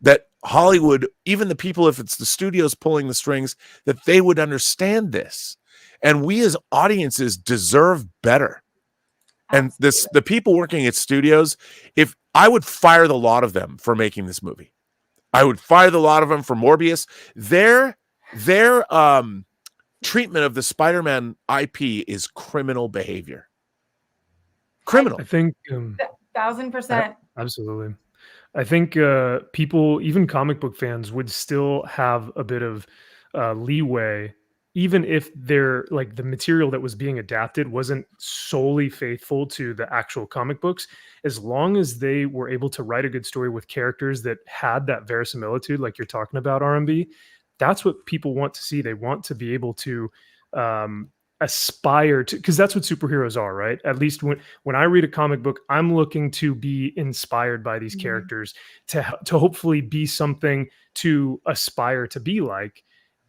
that Hollywood, even the people, if it's the studios pulling the strings, that they would understand this. And we as audiences deserve better. And the people working at studios, if I would fire the lot of them for making this movie, I would fire the lot of them for Morbius. Their treatment of the Spider-Man IP is criminal behavior. Criminal. I think 1000%. absolutely. I think people, even comic book fans, would still have a bit of leeway even if they're like the material that was being adapted wasn't solely faithful to the actual comic books, as long as they were able to write a good story with characters that had that verisimilitude, like you're talking about, RMB, that's what people want to see. They want to be able to aspire to, because that's what superheroes are, right? At least when I read a comic book, I'm looking to be inspired by these characters to hopefully be something to aspire to be like.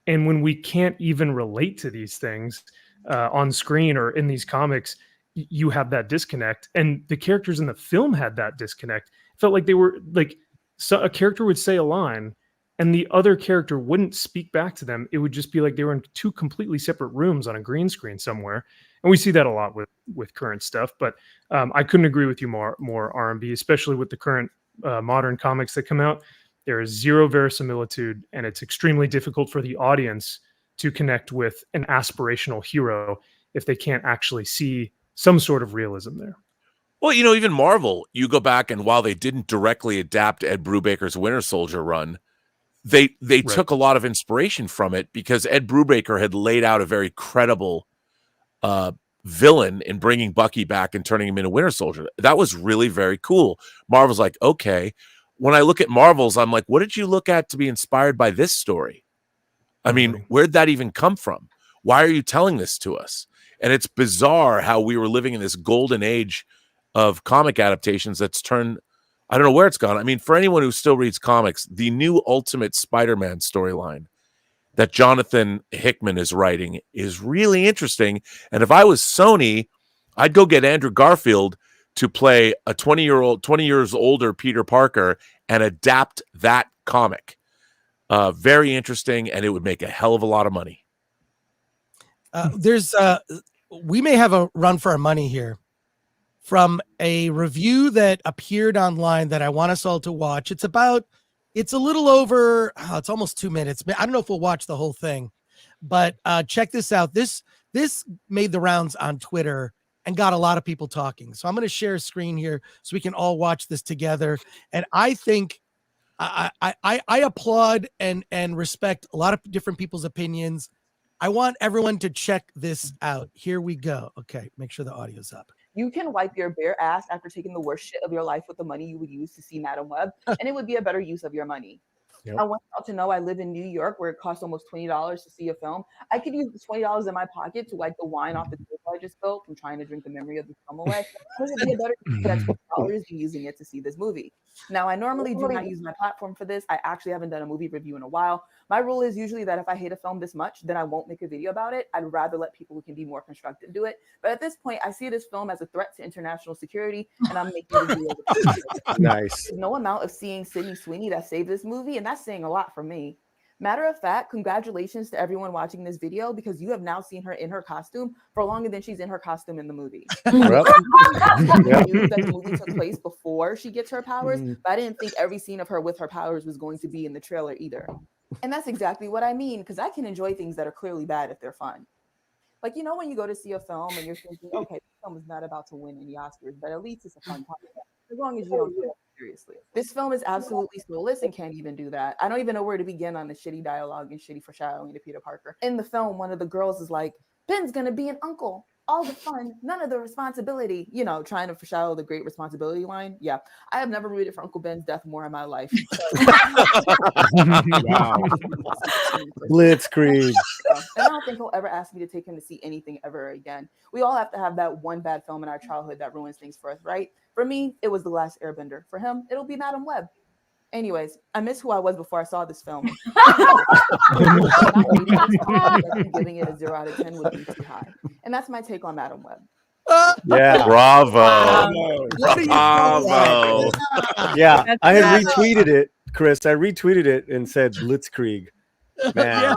And when we can't even relate to these things on screen or in these comics, you have that disconnect. And the characters in the film had that disconnect. It felt like they were like, so a character would say a line and the other character wouldn't speak back to them. It would just be like they were in two completely separate rooms on a green screen somewhere. And we see that a lot with current stuff. But I couldn't agree with you more R&B, especially with the current modern comics that come out. There is zero verisimilitude, and it's extremely difficult for the audience to connect with an aspirational hero if they can't actually see some sort of realism there. Well, you know, even Marvel, you go back and while they didn't directly adapt Ed Brubaker's Winter Soldier run, they took a lot of inspiration from it because Ed Brubaker had laid out a very credible villain in bringing Bucky back and turning him into Winter Soldier. That was really very cool. Marvel's like, okay. When I look at Marvels, I'm like, what did you look at to be inspired by this story? I mean, where'd that even come from? Why are you telling this to us? And it's bizarre how we were living in this golden age of comic adaptations that's turned, I don't know where it's gone. I mean, for anyone who still reads comics, the new Ultimate Spider-Man storyline that Jonathan Hickman is writing is really interesting. And if I was Sony, I'd go get Andrew Garfield to play a 20 years older Peter Parker and adapt that comic. Very interesting, and it would make a hell of a lot of money. We may have a run for our money here from a review that appeared online that I want us all to watch. It's a little over, it's almost 2 minutes. I don't know if we'll watch the whole thing, but check this out. This made the rounds on Twitter and got a lot of people talking. So I'm going to share a screen here so we can all watch this together. And I think I applaud and respect a lot of different people's opinions. I want everyone to check this out. Here we go. Okay, make sure the audio's up. You can wipe your bare ass after taking the worst shit of your life with the money you would use to see Madam Web, and it would be a better use of your money. Yep. I want y'all to know I live in New York where it costs almost $20 to see a film. I could use the $20 in my pocket to wipe the wine off the table I just spilled from trying to drink the memory of the film away. It would be a better use of that $20 than using it to see this movie. Now, I normally do not use my platform for this. I actually haven't done a movie review in a while. My rule is usually that if I hate a film this much, then I won't make a video about it. I'd rather let people who can be more constructive do it. But at this point, I see this film as a threat to international security, and I'm making a video. Nice. There's no amount of seeing Sydney Sweeney that saved this movie, and that's saying a lot for me. Matter of fact, congratulations to everyone watching this video because you have now seen her in her costume for longer than she's in her costume in the movie. I knew that the movie took place before she gets her powers, but I didn't think every scene of her with her powers was going to be in the trailer either. And that's exactly what I mean, because I can enjoy things that are clearly bad if they're fun. Like, you know, when you go to see a film and you're thinking, okay, this film is not about to win any Oscars, but at least it's a fun time. As long as you don't take it seriously. This film is absolutely soulless and can't even do that. I don't even know where to begin on the shitty dialogue and shitty foreshadowing to Peter Parker. In the film, one of the girls is like, Ben's gonna be an uncle. All the fun, none of the responsibility, you know, trying to foreshadow the great responsibility line. Yeah, I have never rooted for Uncle Ben's death more in my life. Wow. Blitzkrieg. And I don't think he'll ever ask me to take him to see anything ever again. We all have to have that one bad film in our childhood that ruins things for us, right? For me, it was The Last Airbender. For him, it'll be Madam Web. Anyways, I miss who I was before I saw this film. Giving it a 0 out of 10 would be too high. And that's my take on Madam Web. Yeah. Bravo. Bravo. Yeah. I had retweeted it, Chris. I retweeted it and said Blitzkrieg. Man,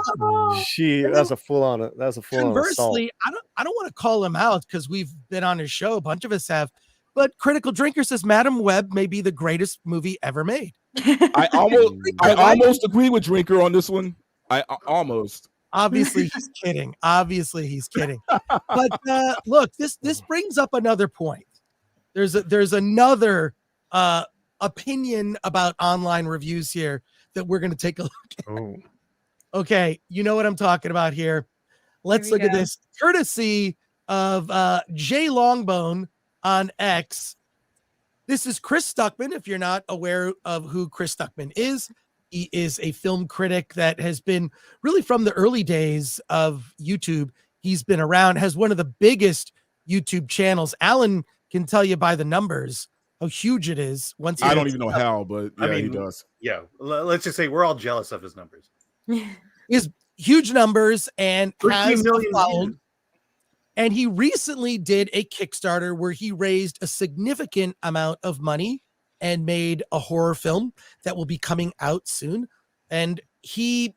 that's a full on assault. Conversely, I don't want to call him out because we've been on his show. A bunch of us have. But Critical Drinker says Madam Web may be the greatest movie ever made. I almost agree with Drinker on this one. I almost. Obviously, he's kidding. But look, this brings up another point. There's another opinion about online reviews here that we're going to take a look at. Oh. Okay, you know what I'm talking about here. Let's look at this, courtesy of Jay Longbone on X. This is Chris Stuckman. If you're not aware of who Chris Stuckman is, he is a film critic that has been really from the early days of YouTube. He's been around, has one of the biggest YouTube channels. Alan can tell you by the numbers how huge it is. I don't even know how, but yeah, he does. Yeah, let's just say we're all jealous of his numbers. He has huge numbers and has a following. And he recently did a Kickstarter where he raised a significant amount of money and made a horror film that will be coming out soon. And he's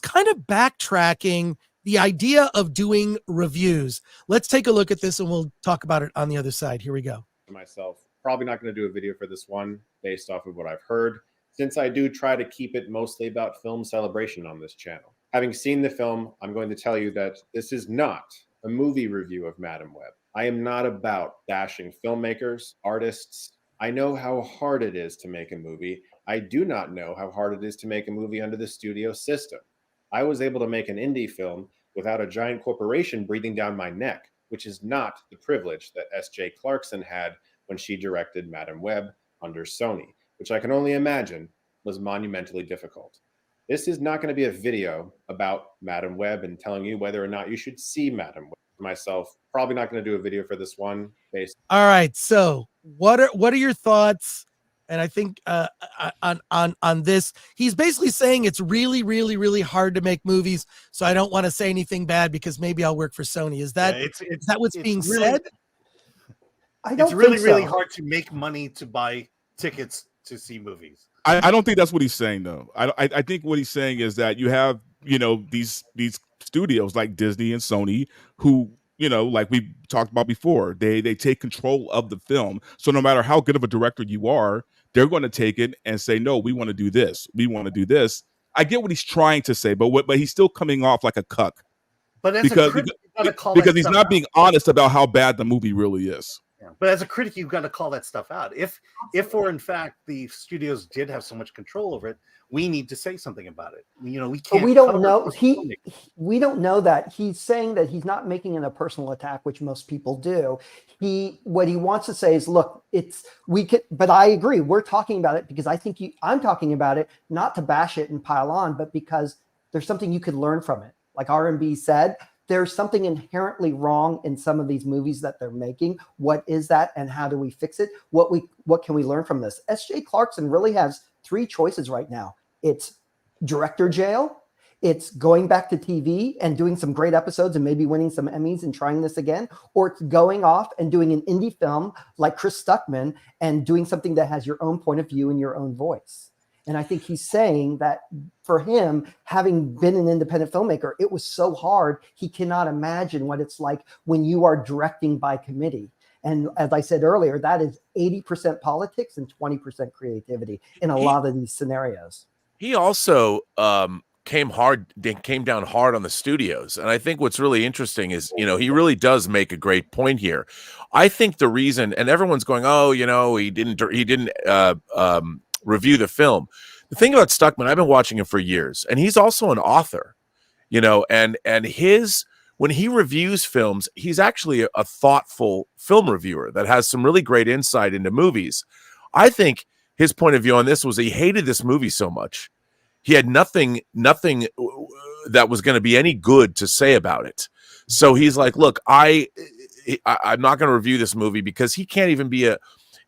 kind of backtracking the idea of doing reviews. Let's take a look at this and we'll talk about it on the other side. Here we go. Myself, probably not going to do a video for this one based off of what I've heard, since I do try to keep it mostly about film celebration on this channel. Having seen the film, I'm going to tell you that this is not a movie review of Madam Web. I am not about bashing filmmakers, artists. I know how hard it is to make a movie. I do not know how hard it is to make a movie under the studio system. I was able to make an indie film without a giant corporation breathing down my neck, which is not the privilege that S.J. Clarkson had when she directed Madam Web under Sony, which I can only imagine was monumentally difficult. This is not going to be a video about Madam Web and telling you whether or not you should see Madam Web. Myself, probably not going to do a video for this one. All right. So what are your thoughts? And I think on this, he's basically saying it's really, really, really hard to make movies. So I don't want to say anything bad because maybe I'll work for Sony. Is that is that what's being said? It's really, really hard to make money to buy tickets to see movies. I don't think that's what he's saying, though. I think what he's saying is that you have, these studios like Disney and Sony who, like we talked about before, they take control of the film. So no matter how good of a director you are, they're going to take it and say, no, we want to do this. We want to do this. I get what he's trying to say, but he's still coming off like a cuck. But as because a critic, because he's not being honest about how bad the movie really is. Yeah. But as a critic, you've got to call that stuff out. If or in fact the studios did have so much control over it, we need to say something about it. We can't. But we don't know. We don't know that. He's saying that he's not making it a personal attack, which most people do. What he wants to say is, look, but I agree. We're talking about it because I'm talking about it not to bash it and pile on, but because there's something you could learn from it. Like R&B said, there's something inherently wrong in some of these movies that they're making. What is that, and how do we fix it? What can we learn from this? S.J. Clarkson really has 3 choices right now. It's director jail, it's going back to TV and doing some great episodes and maybe winning some Emmys and trying this again, or it's going off and doing an indie film like Chris Stuckman and doing something that has your own point of view and your own voice. And I think he's saying that for him, having been an independent filmmaker, it was so hard. He cannot imagine what it's like when you are directing by committee. And as I said earlier, that is 80% politics and 20% creativity in a lot of these scenarios. He also came down hard on the studios. And I think what's really interesting is, he really does make a great point here. I think the reason, and everyone's going, oh, he didn't review the film. The thing about Stuckman, I've been watching him for years, and he's also an author, and when he reviews films, he's actually a thoughtful film reviewer that has some really great insight into movies. I think his point of view on this was he hated this movie so much. He had nothing that was going to be any good to say about it. So he's like, look, I'm not going to review this movie because he can't even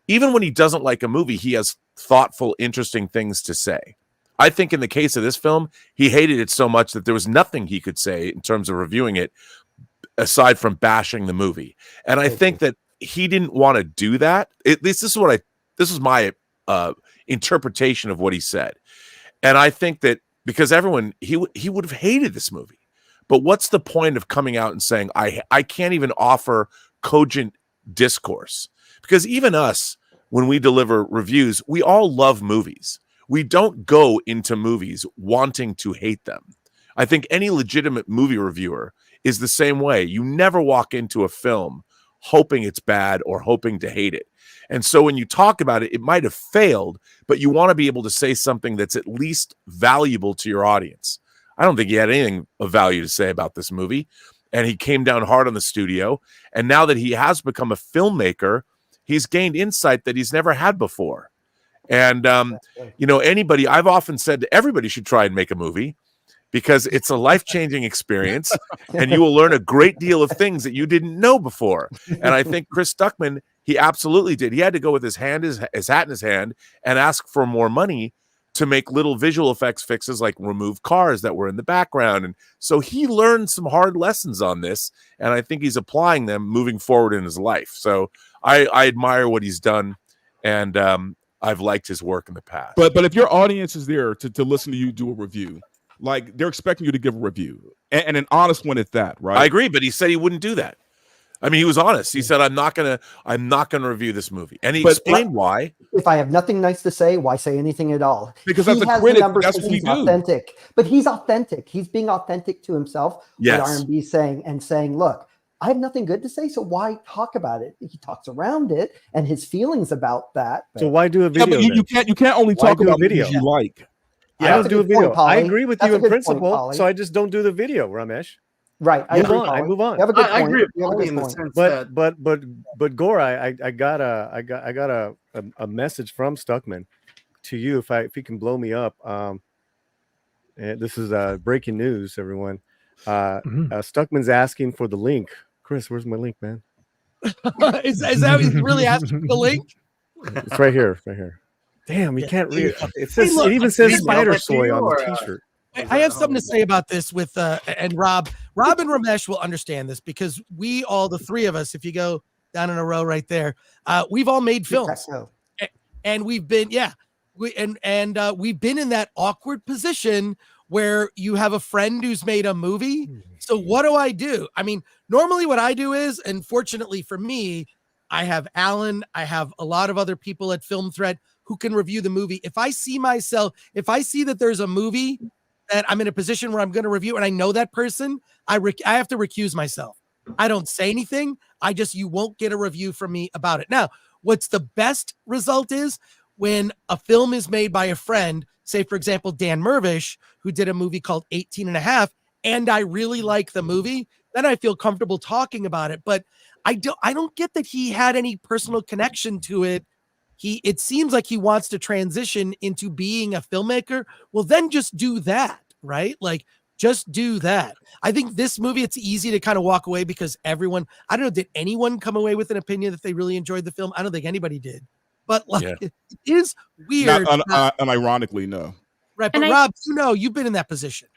even when he doesn't like a movie, he has thoughtful, interesting things to say. I think in the case of this film, he hated it so much that there was nothing he could say in terms of reviewing it aside from bashing the movie. And I think that he didn't want to do that. At least this is my interpretation of what he said. And I think that because he would have hated this movie. But what's the point of coming out and saying, I can't even offer cogent discourse? Because even us, when we deliver reviews, we all love movies. We don't go into movies wanting to hate them. I think any legitimate movie reviewer is the same way. You never walk into a film hoping it's bad or hoping to hate it. And so when you talk about it, it might have failed, but you want to be able to say something that's at least valuable to your audience. I don't think he had anything of value to say about this movie. And he came down hard on the studio. And now that he has become a filmmaker, he's gained insight that he's never had before. And, you know, I've often said everybody should try and make a movie, because it's a life-changing experience and you will learn a great deal of things that you didn't know before. And I think Chris Stuckman, he absolutely did. He had to go with his hat in his hand and ask for more money to make little visual effects fixes, like remove cars that were in the background. And so he learned some hard lessons on this, and I think he's applying them moving forward in his life. So I admire what he's done, and I've liked his work in the past. But if your audience is there to listen to you do a review, like, they're expecting you to give a review, and an honest one at that, right? I agree, but he said he wouldn't do that. I mean, he was honest. He said, I'm not gonna review this movie. And he explained why. If I have nothing nice to say, why say anything at all? Because as a critic, that's what we do. Authentic. But he's authentic. He's being authentic to himself. Yes. What R&B is saying, look, I have nothing good to say, so why talk about it? He talks around it and his feelings about that. So why do a video? You can't only talk about video movies you like. I don't do a video. Point, I agree with you in principle, so I just don't do the video, Ramesh. Right. I move on. You have a good point. I agree with in the sense that... but Gore, I got a message from Stuckman to you. If you can blow me up. And this is breaking news, everyone. Stuckman's asking for the link. Chris, where's my link, man? is that he's really asking for the link? It's right here. Right here. Damn, you can't read it. It says, it even says Spider Soy on the t-shirt. I have something to say about this with and Rob and Ramesh will understand this, because we all, the three of us, if you go down in a row right there, we've all made films, and we've been we've been in that awkward position where you have a friend who's made a movie. So what do? I mean, normally what I do is, and fortunately for me, I have Alan, I have a lot of other people at Film Threat who can review the movie. If I see that there's a movie that I'm in a position where I'm going to review and I know that person, I have to recuse myself. I don't say anything. You won't get a review from me about it. Now, what's the best result is when a film is made by a friend, say, for example, Dan Mervish, who did a movie called 18 and a Half, and I really like the movie, then I feel comfortable talking about it. But I don't get that he had any personal connection to it. It seems like he wants to transition into being a filmmaker. Well, then just do that, right? Like, just do that. I think this movie, it's easy to kind of walk away because I don't know, did anyone come away with an opinion that they really enjoyed the film? I don't think anybody did. But it is weird. Unironically, no. Right, but Rob, you've been in that position.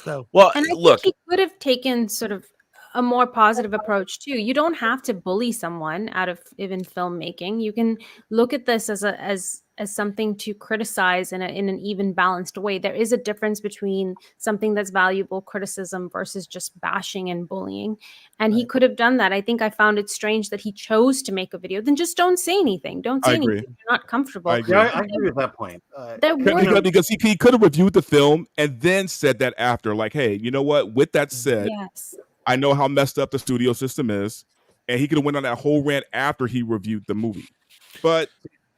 So, and I think he could have taken sort of a more positive approach too. You don't have to bully someone out of even filmmaking. You can look at this as something to criticize in an even balanced way. There is a difference between something that's valuable criticism versus just bashing and bullying. And he could have done that. I think I found it strange that he chose to make a video. Then just don't say anything. Don't say anything. You're not comfortable. I agree with that point. Because he could have reviewed the film and then said that after, like, hey, you know what? With that said, I know how messed up the studio system is, and he could have went on that whole rant after he reviewed the movie. But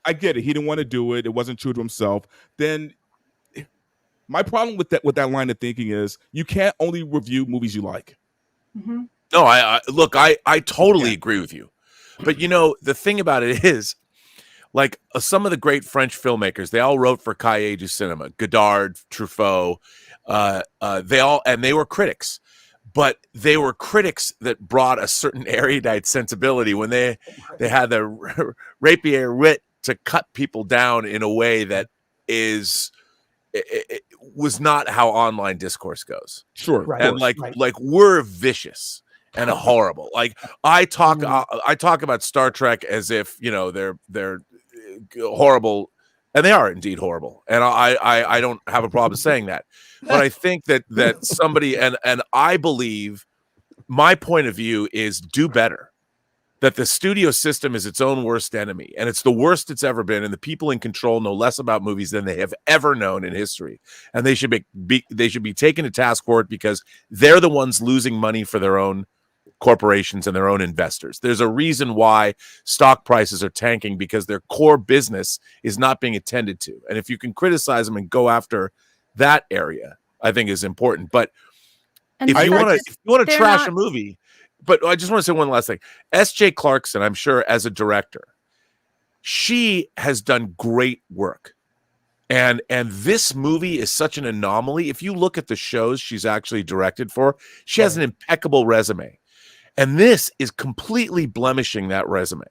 I get it. He didn't want to do it. It wasn't true to himself. Then my problem with that line of thinking is you can't only review movies you like. Mm-hmm. No, I totally agree with you. But the thing about it is, like, some of the great French filmmakers, they all wrote for Cahiers du Cinema, Godard, Truffaut, they were critics. But they were critics that brought a certain erudite sensibility when they had the rapier wit to cut people down in a way that was not how online discourse goes. Sure, and like we're vicious and horrible. Like I talk about Star Trek as if they're horrible. And they are indeed horrible. And I don't have a problem saying that. But I think that somebody, and I believe my point of view is do better. That the studio system is its own worst enemy. And it's the worst it's ever been. And the people in control know less about movies than they have ever known in history. And they should be taken to task for it, because they're the ones losing money for their own corporations and their own investors. There's a reason why stock prices are tanking, because their core business is not being attended to. And if you can criticize them and go after that area, I think is important. But And if you want to they're trash not- a movie, but I just want to say one last thing. S.J. Clarkson, I'm sure as a director, she has done great work. And this movie is such an anomaly. If you look at the shows she's actually directed for, she has an impeccable resume. And this is completely blemishing that resume.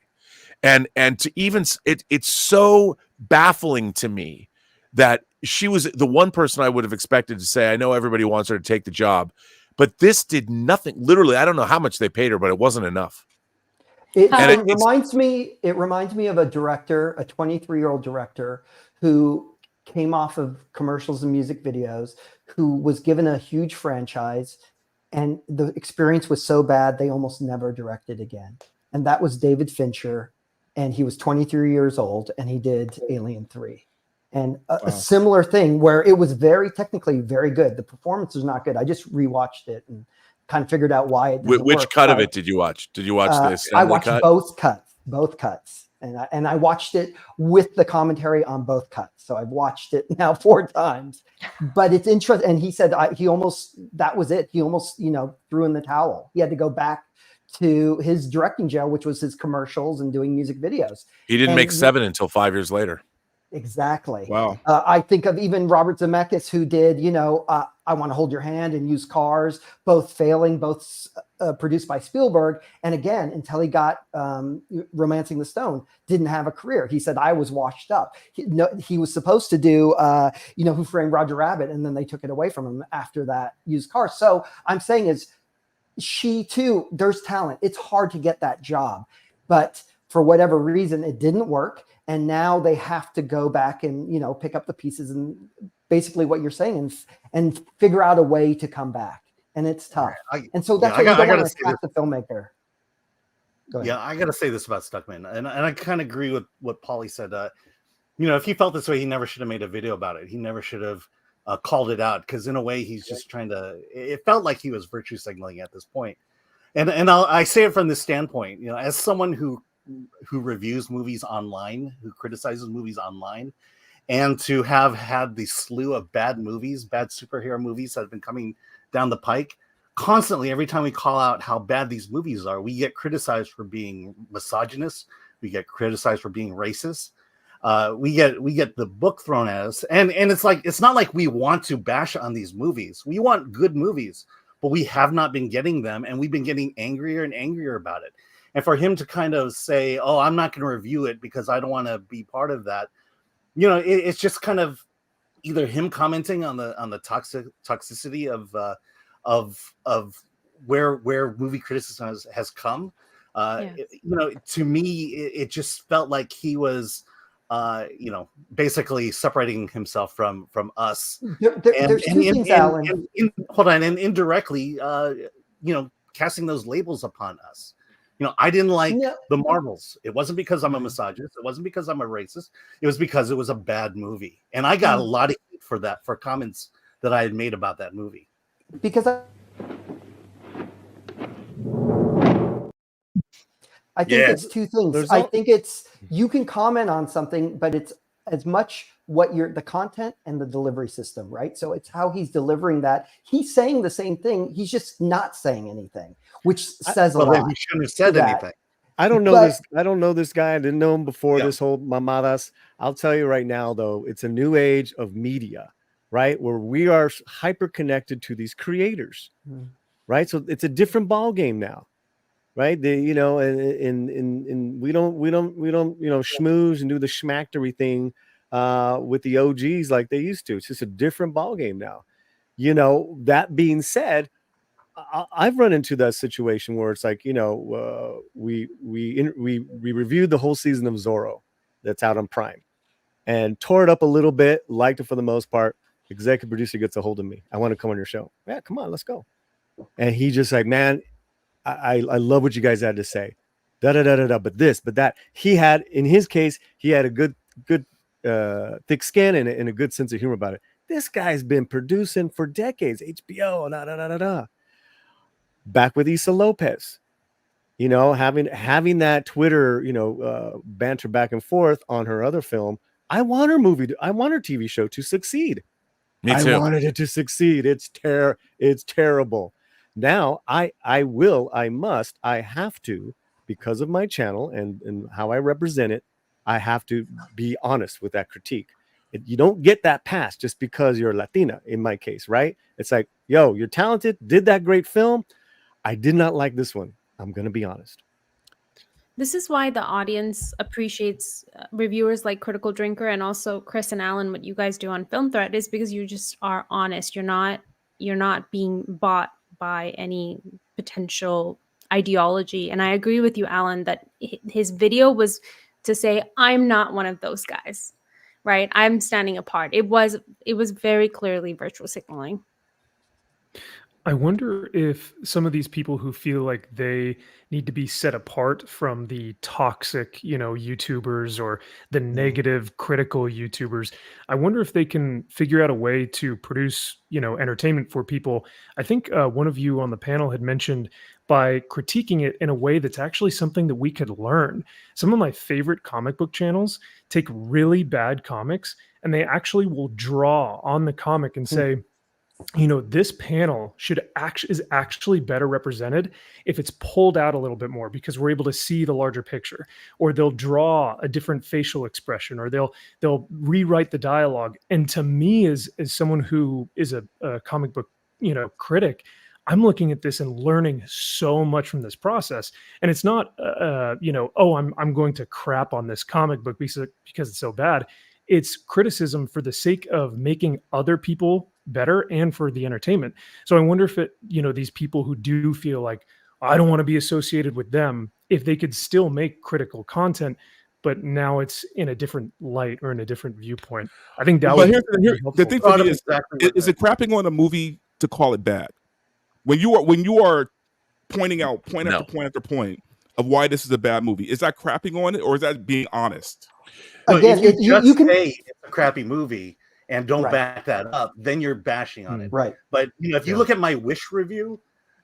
And to even it's so baffling to me that she was the one person I would have expected to say, I know everybody wants her to take the job, but this did nothing. Literally, I don't know how much they paid her, but it wasn't enough. It reminds me of a director, a 23-year-old director who came off of commercials and music videos, who was given a huge franchise, and the experience was so bad they almost never directed again. And that was David Fincher, and he was 23 years old, and he did Alien 3. And a similar thing where it was technically very good. The performance was not good. I just rewatched it and kind of figured out why it didn't Which work. cut of it did you watch? Did you watch this? I watched both cuts. And I watched it with the commentary on both cuts. So I've watched it now 4 times. But it's interesting. And he said that was it. He almost, threw in the towel. He had to go back to his directing jail, which was his commercials and doing music videos. He didn't make 7 until 5 years later. Exactly. Wow. I think of even Robert Zemeckis, who did, I Want to Hold Your Hand and Used Cars, both failing, both produced by Spielberg. And again, until he got Romancing the Stone, didn't have a career. He said, I was washed up. He was supposed to do, Who Framed Roger Rabbit, and then they took it away from him after that Used Cars. So I'm saying is, she too, there's talent. It's hard to get that job. But for whatever reason, it didn't work. And now they have to go back and, pick up the pieces and basically what you're saying and figure out a way to come back. And it's tough. And so that's what you don't want to attack the filmmaker. Go ahead. Yeah, I got to say this about Stuckman. And I kind of agree with what Paulie said. If he felt this way, he never should have made a video about it. He never should have called it out, because in a way he's just trying to, it felt like he was virtue signaling at this point. And I say it from this standpoint, as someone who reviews movies online, who criticizes movies online, and to have had the slew of bad superhero movies that have been coming down the pike constantly. Every time we call out how bad these movies are, we get criticized for being misogynist. We get criticized for being racist. We get the book thrown at us, and it's not like we want to bash on these movies. We want good movies, but we have not been getting them, and we've been getting angrier and angrier about it. And for him to kind of say, "Oh, I'm not going to review it because I don't want to be part of that," it's just kind of either him commenting on the toxicity of where movie criticism has come. To me, it just felt like he was, basically separating himself from us. There's two things, Alan. And indirectly, casting those labels upon us. I didn't like the Marvels. It wasn't because I'm a misogynist. It wasn't because I'm a racist. It was because it was a bad movie. And I got a lot of heat for that, for comments that I had made about that movie. Because I think it's two things. I think it's, you can comment on something, but it's as much what the content and the delivery system, right? So it's how he's delivering that. He's saying the same thing. He's just not saying anything, which says a lot. He shouldn't have said anything. I don't know this. I don't know this guy. I didn't know him before this whole mamadas. I'll tell you right now, though, it's a new age of media, right? Where we are hyper connected to these creators, right? So it's a different ball game now, right? And we don't schmooze and do the schmactery thing with the OGs like they used to. It's just a different ball game now. That being said, I've run into that situation where it's like, we reviewed the whole season of Zorro that's out on Prime and tore it up a little bit, liked it for the most part. Executive producer gets a hold of me. I want to come on your show. Yeah, come on, let's go. And he just like, man, I love what you guys had to say. But this, but that. He had, in his case, he had a good thick skin and a good sense of humor about it. This guy's been producing for decades. HBO, Back with Issa Lopez, having that Twitter, banter back and forth on her other film. I want her TV show to succeed. Me I too. wanted it to succeed. It's terrible. Now I have to, because of my channel and how I represent it, I have to be honest with that critique. You don't get that pass just because you're Latina, in my case, right? It's like, yo, you're talented, did that great film. I did not like this one. I'm going to be honest. This is why the audience appreciates reviewers like Critical Drinker and also Chris and Alan. What you guys do on Film Threat is because you just are honest. You're not being bought by any potential ideology. And I agree with you, Alan, that his video was to say, I'm not one of those guys, right? I'm standing apart. It was very clearly virtual signaling. I wonder if some of these people who feel like they need to be set apart from the toxic, YouTubers or the negative critical YouTubers, I wonder if they can figure out a way to produce, entertainment for people. I think one of you on the panel had mentioned by critiquing it in a way that's actually something that we could learn. Some of my favorite comic book channels take really bad comics and they actually will draw on the comic and say, this panel is actually better represented if it's pulled out a little bit more because we're able to see the larger picture, or they'll draw a different facial expression, or they'll rewrite the dialogue. And to me, as someone who is a comic book, critic, I'm looking at this and learning so much from this process. And it's not, I'm going to crap on this comic book because it's so bad. It's criticism for the sake of making other people better and for the entertainment. So I wonder if these people who do feel like I don't want to be associated with them, if they could still make critical content, but now it's in a different light or in a different viewpoint. I think that would be helpful. The thing for me is it crapping on a movie to call it bad? When you are pointing out point after point after point of why this is a bad movie, is that crapping on it or is that being honest? Again, if you can say it's a crappy movie and don't back that up, then you're bashing on it. Right. But if you look at my Wish review,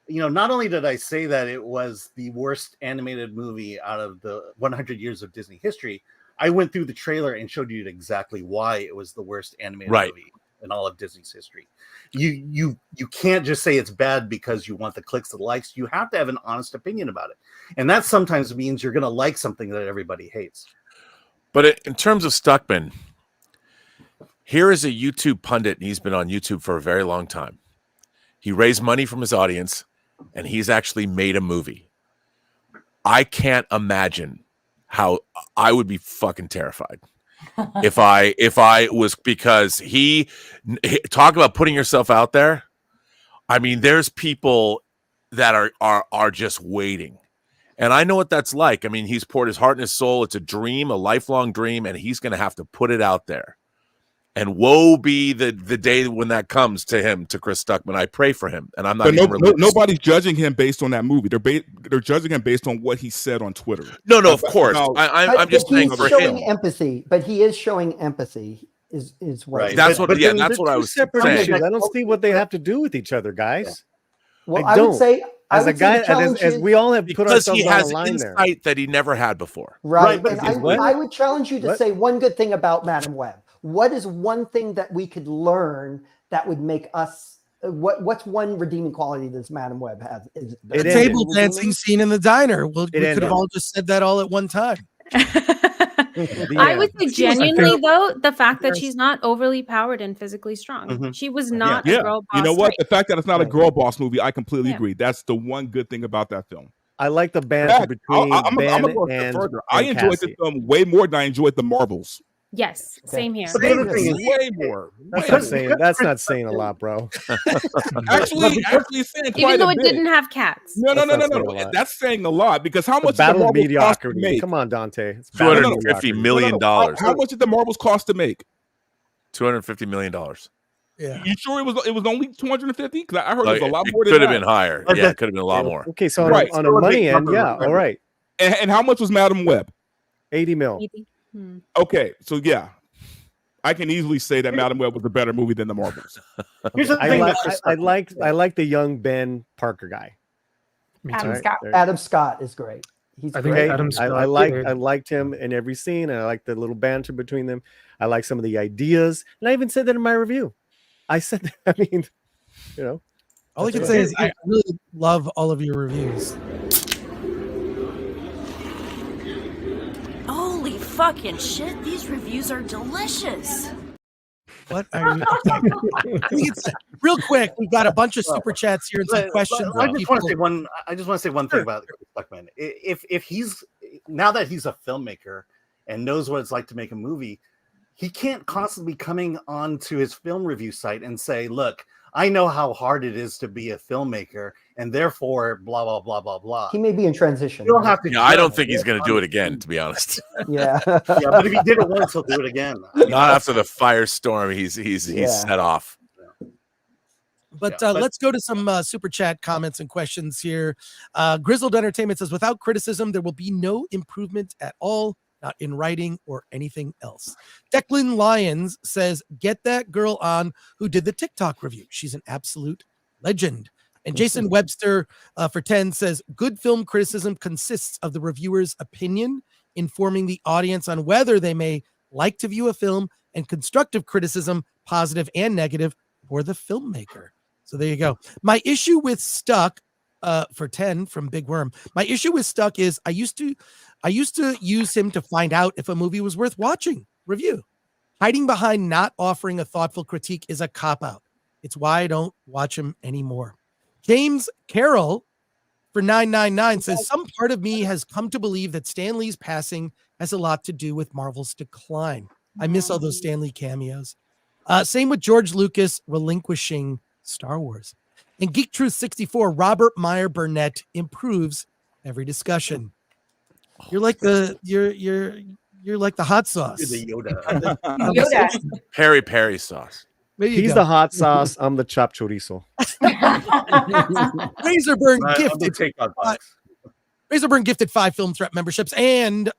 not only did I say that it was the worst animated movie out of the 100 years of Disney history, I went through the trailer and showed you exactly why it was the worst animated movie in all of Disney's history. You can't just say it's bad because you want the clicks, the likes. You have to have an honest opinion about it. And that sometimes means you're going to like something that everybody hates. But in terms of Stuckman, here is a YouTube pundit, and he's been on YouTube for a very long time. He raised money from his audience, and he's actually made a movie. I can't imagine how I would be fucking terrified if I was, because he talk about putting yourself out there. I mean, there's people that are just waiting. And I know what that's like. I mean, he's poured his heart and his soul. It's a dream, a lifelong dream, and he's going to have to put it out there. And woe be the day when that comes to him, to Chris Stuckman. I pray for him, and I'm not. Nobody's judging him based on that movie. They're judging him based on what he said on Twitter. No, of course. I'm just saying for him. Empathy, but he is showing empathy. Is what right? That's what. Yeah, that's what I was saying. I don't see what they have to do with each other, guys. Yeah. Well, I would say. As a guy, as we all have put ourselves on the line there, because he has insight that he never had before. Right, and I would challenge you to say one good thing about Madam Web. What is one thing that we could learn that would make us? What's one redeeming quality this Madam Web has? The table dancing scene in the diner. We could have all just said that all at one time. I would say genuinely though, the fact that she's not overly powered and physically strong. She was not a girl boss. You know what? The fact that it's not a girl boss movie, I completely agree. That's the one good thing about that film. I like the banter between Ben and I enjoyed the film way more than I enjoyed the Marvels. Yes, same here. But the other thing is way more. That's not saying a lot, bro. actually, it's saying quite even though a it bit. didn't have cats. No. That's saying a lot because how much battle did the of mediocrity? Make? Come on, Dante. $250 million. How much did the Marvels cost to make? $250 million. Yeah. You sure it was only 250? Because I heard it was a lot more. It could have been higher. Yeah, it could have been a lot more. Okay, so on a money end, yeah, all right. And how much was Madam Web? 80 mil. Okay, so yeah, I can easily say that Madam Web was a better movie than the Marvels. Here's the thing. I like the young Ben Parker guy. Adam Scott is great. He's great. Adam Scott, I liked him in every scene, and I like the little banter between them. I like some of the ideas, and I even said that in my review. I said, I mean, you know, all I can say is I really love all of your reviews. Holy fucking shit, these reviews are delicious. What are you? I think it's real quick. We've got a bunch of super chats here and some questions. I just want to say one thing about Stuckman. If he's now that he's a filmmaker and knows what it's like to make a movie, he can't constantly be coming onto his film review site and say, "Look, I know how hard it is to be a filmmaker, and therefore, blah blah blah blah blah." He may be in transition. You don't have to. Yeah, I don't think he's going to do it again, to be honst. Yeah. Yeah, but if he did it once, he'll do it again. Not after the firestorm he's set off. But let's go to some super chat comments and questions here. Grizzled Entertainment says, without criticism, there will be no improvement at all, not in writing or anything else. Declan Lyons says, get that girl on who did the TikTok review. She's an absolute legend. And Jason Webster for 10 says, good film criticism consists of the reviewer's opinion, informing the audience on whether they may like to view a film, and constructive criticism, positive and negative, for the filmmaker. So there you go. My issue with Stuck for 10 from Big Worm. My issue with Stuck is I used to use him to find out if a movie was worth watching. Review. Hiding behind not offering a thoughtful critique is a cop-out. It's why I don't watch him anymore. James Carroll for 999 says, some part of me has come to believe that Stan Lee's passing has a lot to do with Marvel's decline. I miss all those Stan Lee cameos. Same with George Lucas relinquishing Star Wars. And Geek Truth 64, Robert Meyer Burnett improves every discussion. You're like the you're like the hot sauce. You're the Yoda. Peri Peri sauce. He's the hot sauce. I'm the chopped chorizo. Razorburn gifted. Razorburn gifted 5 Film Threat memberships, and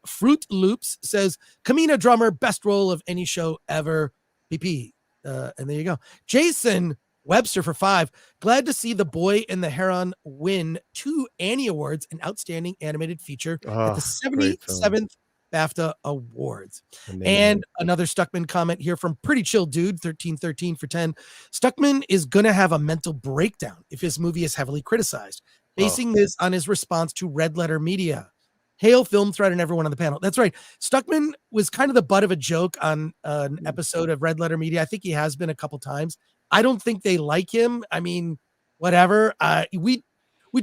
Fruit Loops says Kamina drummer, best role of any show ever. PP. And there you go. Jason Webster for 5. Glad to see The Boy and the Heron win 2 Annie Awards, an outstanding animated feature at the 77th BAFTA Awards. Amazing. And another Stuckman comment here from Pretty Chill Dude 1313 for 10. Stuckman is gonna have a mental breakdown if his movie is heavily criticized, basing this on his response to Red Letter Media. Hail Film Threat and everyone on the panel. That's right. Stuckman was kind of the butt of a joke on an episode of Red Letter Media. I think he has been a couple times. I don't think they like him. I mean, whatever. We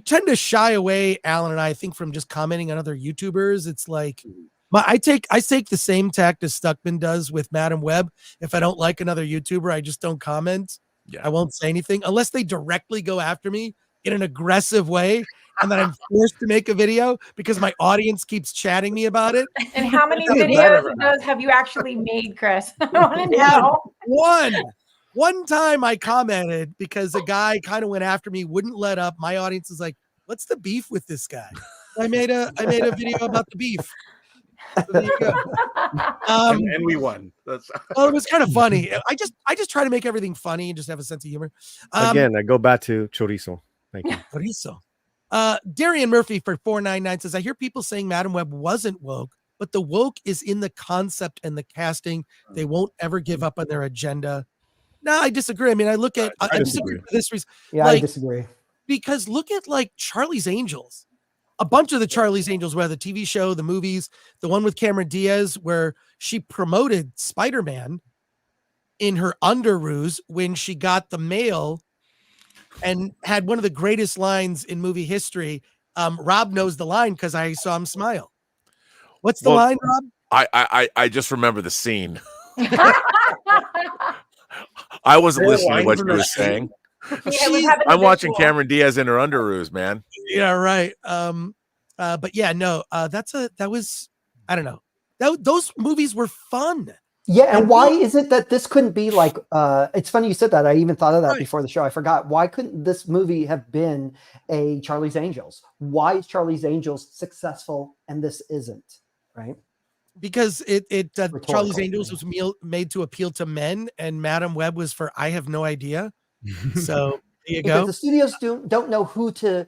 tend to shy away, Alan and I think, from just commenting on other YouTubers. It's like I take the same tact as Stuckman does with Madam Web. If I don't like another YouTuber, I just don't comment. Yeah. I won't say anything unless they directly go after me in an aggressive way. And then I'm forced to make a video because my audience keeps chatting me about it. And how many videos of those have you actually made, Chris? I want to know. One time I commented because a guy kind of went after me, wouldn't let up. My audience is like, what's the beef with this guy? I made a video about the beef. So there you go. And we won. Well, it was kind of funny. I just try to make everything funny and just have a sense of humor. Again, I go back to chorizo. Thank you. Chorizo. Darian Murphy for 499 says, I hear people saying Madam Web wasn't woke, but the woke is in the concept and the casting. They won't ever give up on their agenda. No, I disagree. I mean, I disagree for this reason. Yeah, I disagree. Because look at like Charlie's Angels. A bunch of the Charlie's Angels, whether the TV show, the movies, the one with Cameron Diaz, where she promoted Spider-Man in her underoos when she got the mail and had one of the greatest lines in movie history. Rob knows the line because I saw him smile. What's the line, Rob? I just remember the scene. I wasn't listening to what you were saying. I'm watching Cameron Diaz in her underoos, man. Yeah, right. But yeah, no, that was, I don't know. Those movies were fun. Yeah, and why is it that this couldn't be like, it's funny you said that. I even thought of that before the show. I forgot. Why couldn't this movie have been a Charlie's Angels? Why is Charlie's Angels successful and this isn't, right? Because Charlie's Angels was made to appeal to men, and Madam Web was for I have no idea. So there you go. The studios don't know who to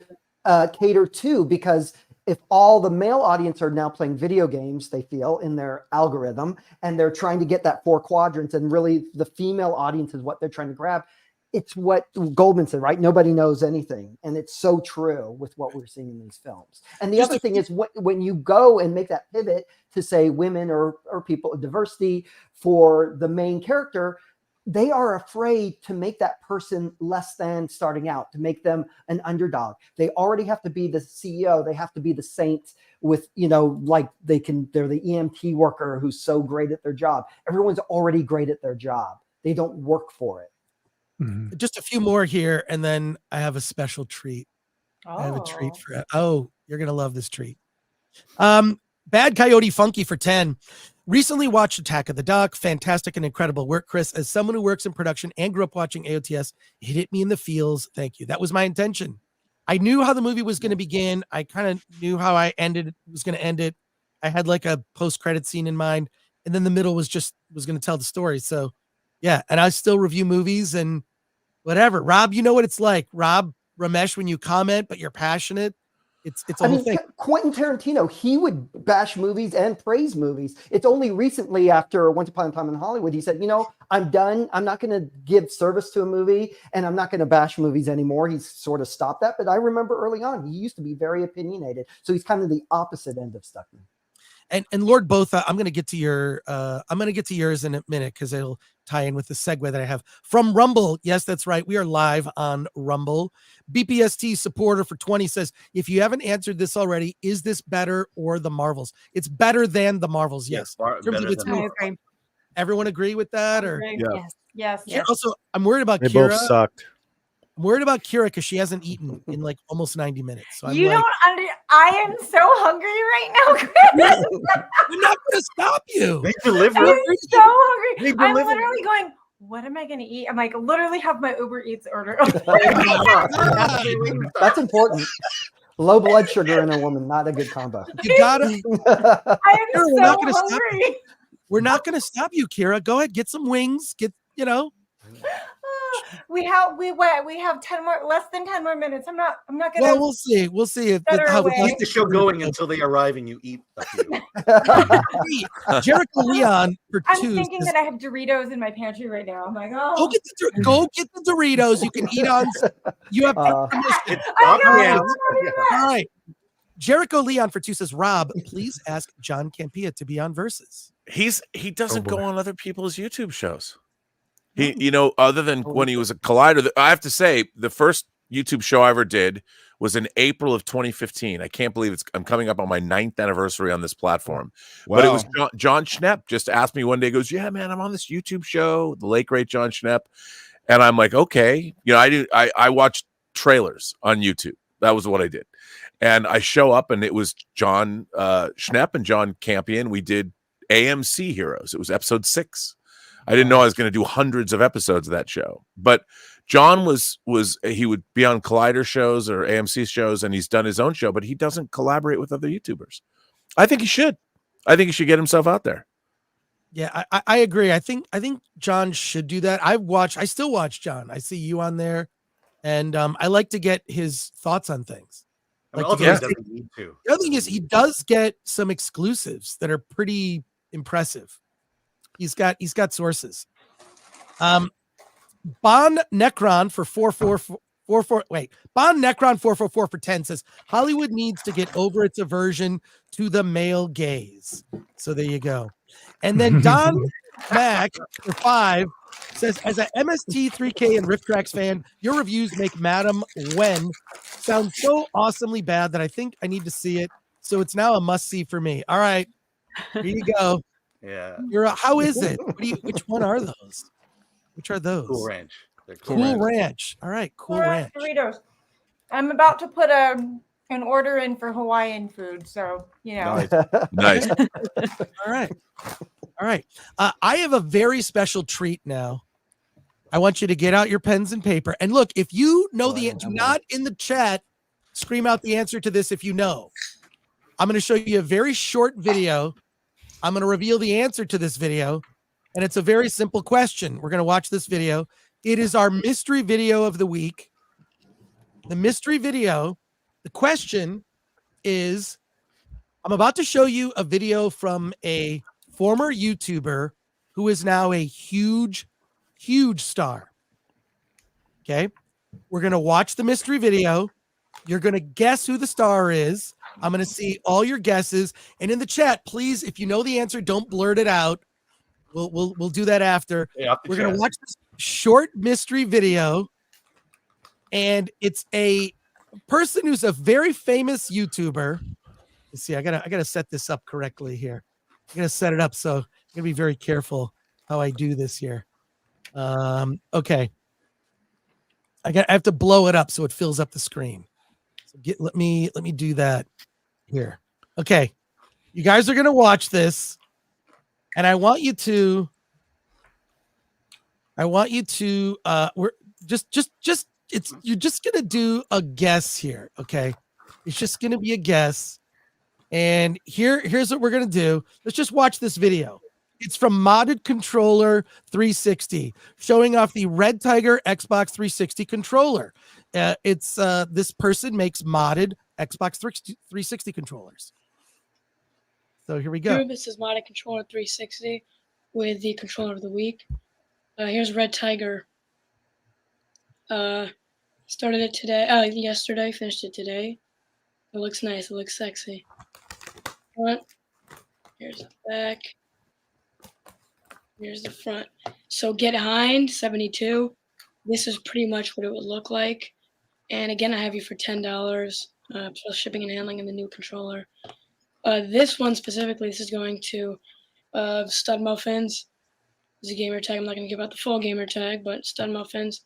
cater to, because if all the male audience are now playing video games, they feel in their algorithm, and they're trying to get that 4 quadrants, and really the female audience is what they're trying to grab. It's what Goldman said, right? Nobody knows anything. And it's so true with what we're seeing in these films. And the other thing is when you go and make that pivot to say women or people, diversity for the main character, they are afraid to make that person less than starting out, to make them an underdog. They already have to be the CEO. They have to be the saint with, like they're the EMT worker who's so great at their job. Everyone's already great at their job. They don't work for it. Mm-hmm. Just a few more here, and then I have a special treat. I have a treat for you're gonna love this treat. Bad Coyote Funky for 10. Recently watched Attack of the Duck. Fantastic and incredible work, Chris. As someone who works in production and grew up watching AOTS, it hit me in the feels. Thank you. That was my intention. I knew how the movie was going to begin. I kind of knew how I was going to end it. I had like a post-credit scene in mind, and then the middle was going to tell the story. So yeah, and I still review movies and whatever. Rob, you know what it's like. Rob, Ramesh, when you comment, but you're passionate, it's a whole thing. Quentin Tarantino, he would bash movies and praise movies. It's only recently after Once Upon a Time in Hollywood, he said, I'm done. I'm not going to give service to a movie, and I'm not going to bash movies anymore. He's sort of stopped that. But I remember early on, he used to be very opinionated. So he's kind of the opposite end of Stuckman. And Lord Botha, I'm going to get to yours in a minute because it'll tie in with the segue that I have from Rumble. Yes, that's right. We are live on Rumble. BPST supporter for 20 says, if you haven't answered this already, is this better or the Marvels? It's better than the Marvels. Yes. Everyone agree with that? Or Yes. Also, I'm worried about They Kira. both sucked. I'm worried about Kira because she hasn't eaten in like almost 90 minutes. So I am so hungry right now, Chris. We're not going to stop you. They deliver. I'm so hungry. I'm literally going, what am I going to eat? I'm like, literally have my Uber Eats order. That's important. Low blood sugar in a woman, not a good combo. You gotta. I am so hungry. We're not going to stop you, Kira. Go ahead, get some wings. We have 10 more minutes. I'm not gonna. Well, we'll see if how we keep the show going until they arrive and you eat a few. Jericho Leon for 2. I'm thinking that I have Doritos in my pantry right now. I'm like, go get the Doritos. You can eat on. You have permission. All right. Jericho Leon for 2 says, Rob, please ask John Campea to be on Versus. He doesn't go on other people's YouTube shows. He, other than when he was a Collider, I have to say the first YouTube show I ever did was in April of 2015. I can't believe I'm coming up on my 9th anniversary on this platform. Wow. But it was John Schnepp just asked me one day, goes, yeah, man, I'm on this YouTube show, the late great John Schnepp. And I'm like, okay, I watched trailers on YouTube. That was what I did. And I show up and it was John Schnepp and John Campion. We did AMC Heroes. It was episode 6. I didn't know I was going to do hundreds of episodes of that show, but John he would be on Collider shows or AMC shows, and he's done his own show, but he doesn't collaborate with other YouTubers. I think he should. I think he should get himself out there. Yeah, I agree. I think John should do that. I still watch John. I see you on there, and I like to get his thoughts on things. The other thing is he does get some exclusives that are pretty impressive. He's got sources. Bon Necron for 444. Wait, Bon Necron 444 for 10 says Hollywood needs to get over its aversion to the male gaze. So there you go. And then Don Mac for 5 says, as a MST3K and Riff Tracks fan, your reviews make Madam Wen sound so awesomely bad that I think I need to see it. So it's now a must see for me. All right, here you go. Yeah. How is it? Which one are those? Which are those? Cool Ranch. Cool Ranch. All right, Cool Ranch. Doritos. I'm about to put an order in for Hawaiian food, so Nice. All right. I have a very special treat now. I want you to get out your pens and paper. And look, if you know do not in the chat scream out the answer to this if you know. I'm going to show you a very short video. I'm going to reveal the answer to this video, and it's a very simple question. We're going to watch this video. It is our mystery video of the week. The mystery video, the question is I'm about to show you a video from a former YouTuber who is now a huge star. Okay. We're going to watch the mystery video. You're going to guess who the star is. I'm going to see all your guesses. And in the chat, please, if you know the answer, don't blurt it out. We'll do that after. We're going to watch this short mystery video. And it's a person who's a very famous YouTuber. Let's see, I gotta set this up correctly here. I'm gonna set it up, so I'm gonna be very careful how I do this here. Okay. I have to blow it up so it fills up the screen. So let me do that here. Okay. You guys are gonna watch this, and I want you to we're you're just gonna do a guess here, okay? It's just gonna be a guess. And here's what we're gonna do. Let's just watch this video. It's from Modded Controller 360, showing off the Red Tiger Xbox 360 controller. It's this person makes modded Xbox 360 controllers. So here we go. This is Modded Controller 360 with the controller of the week. Here's Red Tiger. Started it today, yesterday, finished it today. It looks nice, it looks sexy. Front, here's the back, here's the front. So get behind 72. This is pretty much what it would look like. And again, I have you for $10 plus shipping and handling and the new controller. This one specifically, this is going to Stud Muffins. This is a gamer tag. I'm not going to give out the full gamer tag, but Stud Muffins.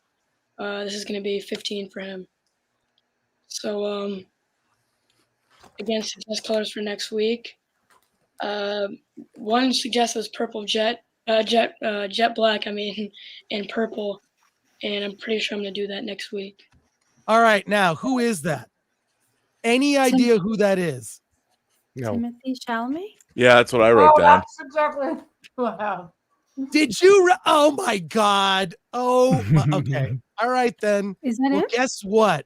This is going to be 15 for him. So, again, suggest colors for next week. One suggested was purple jet black, and purple. And I'm pretty sure I'm going to do that next week. All right. Now, who is that? Any idea who that is? No. Timothy Chalamet? Yeah, that's what I wrote down. That's exactly. Wow. Did you? Oh my God. Oh, okay. All right then. Is that it? Guess what?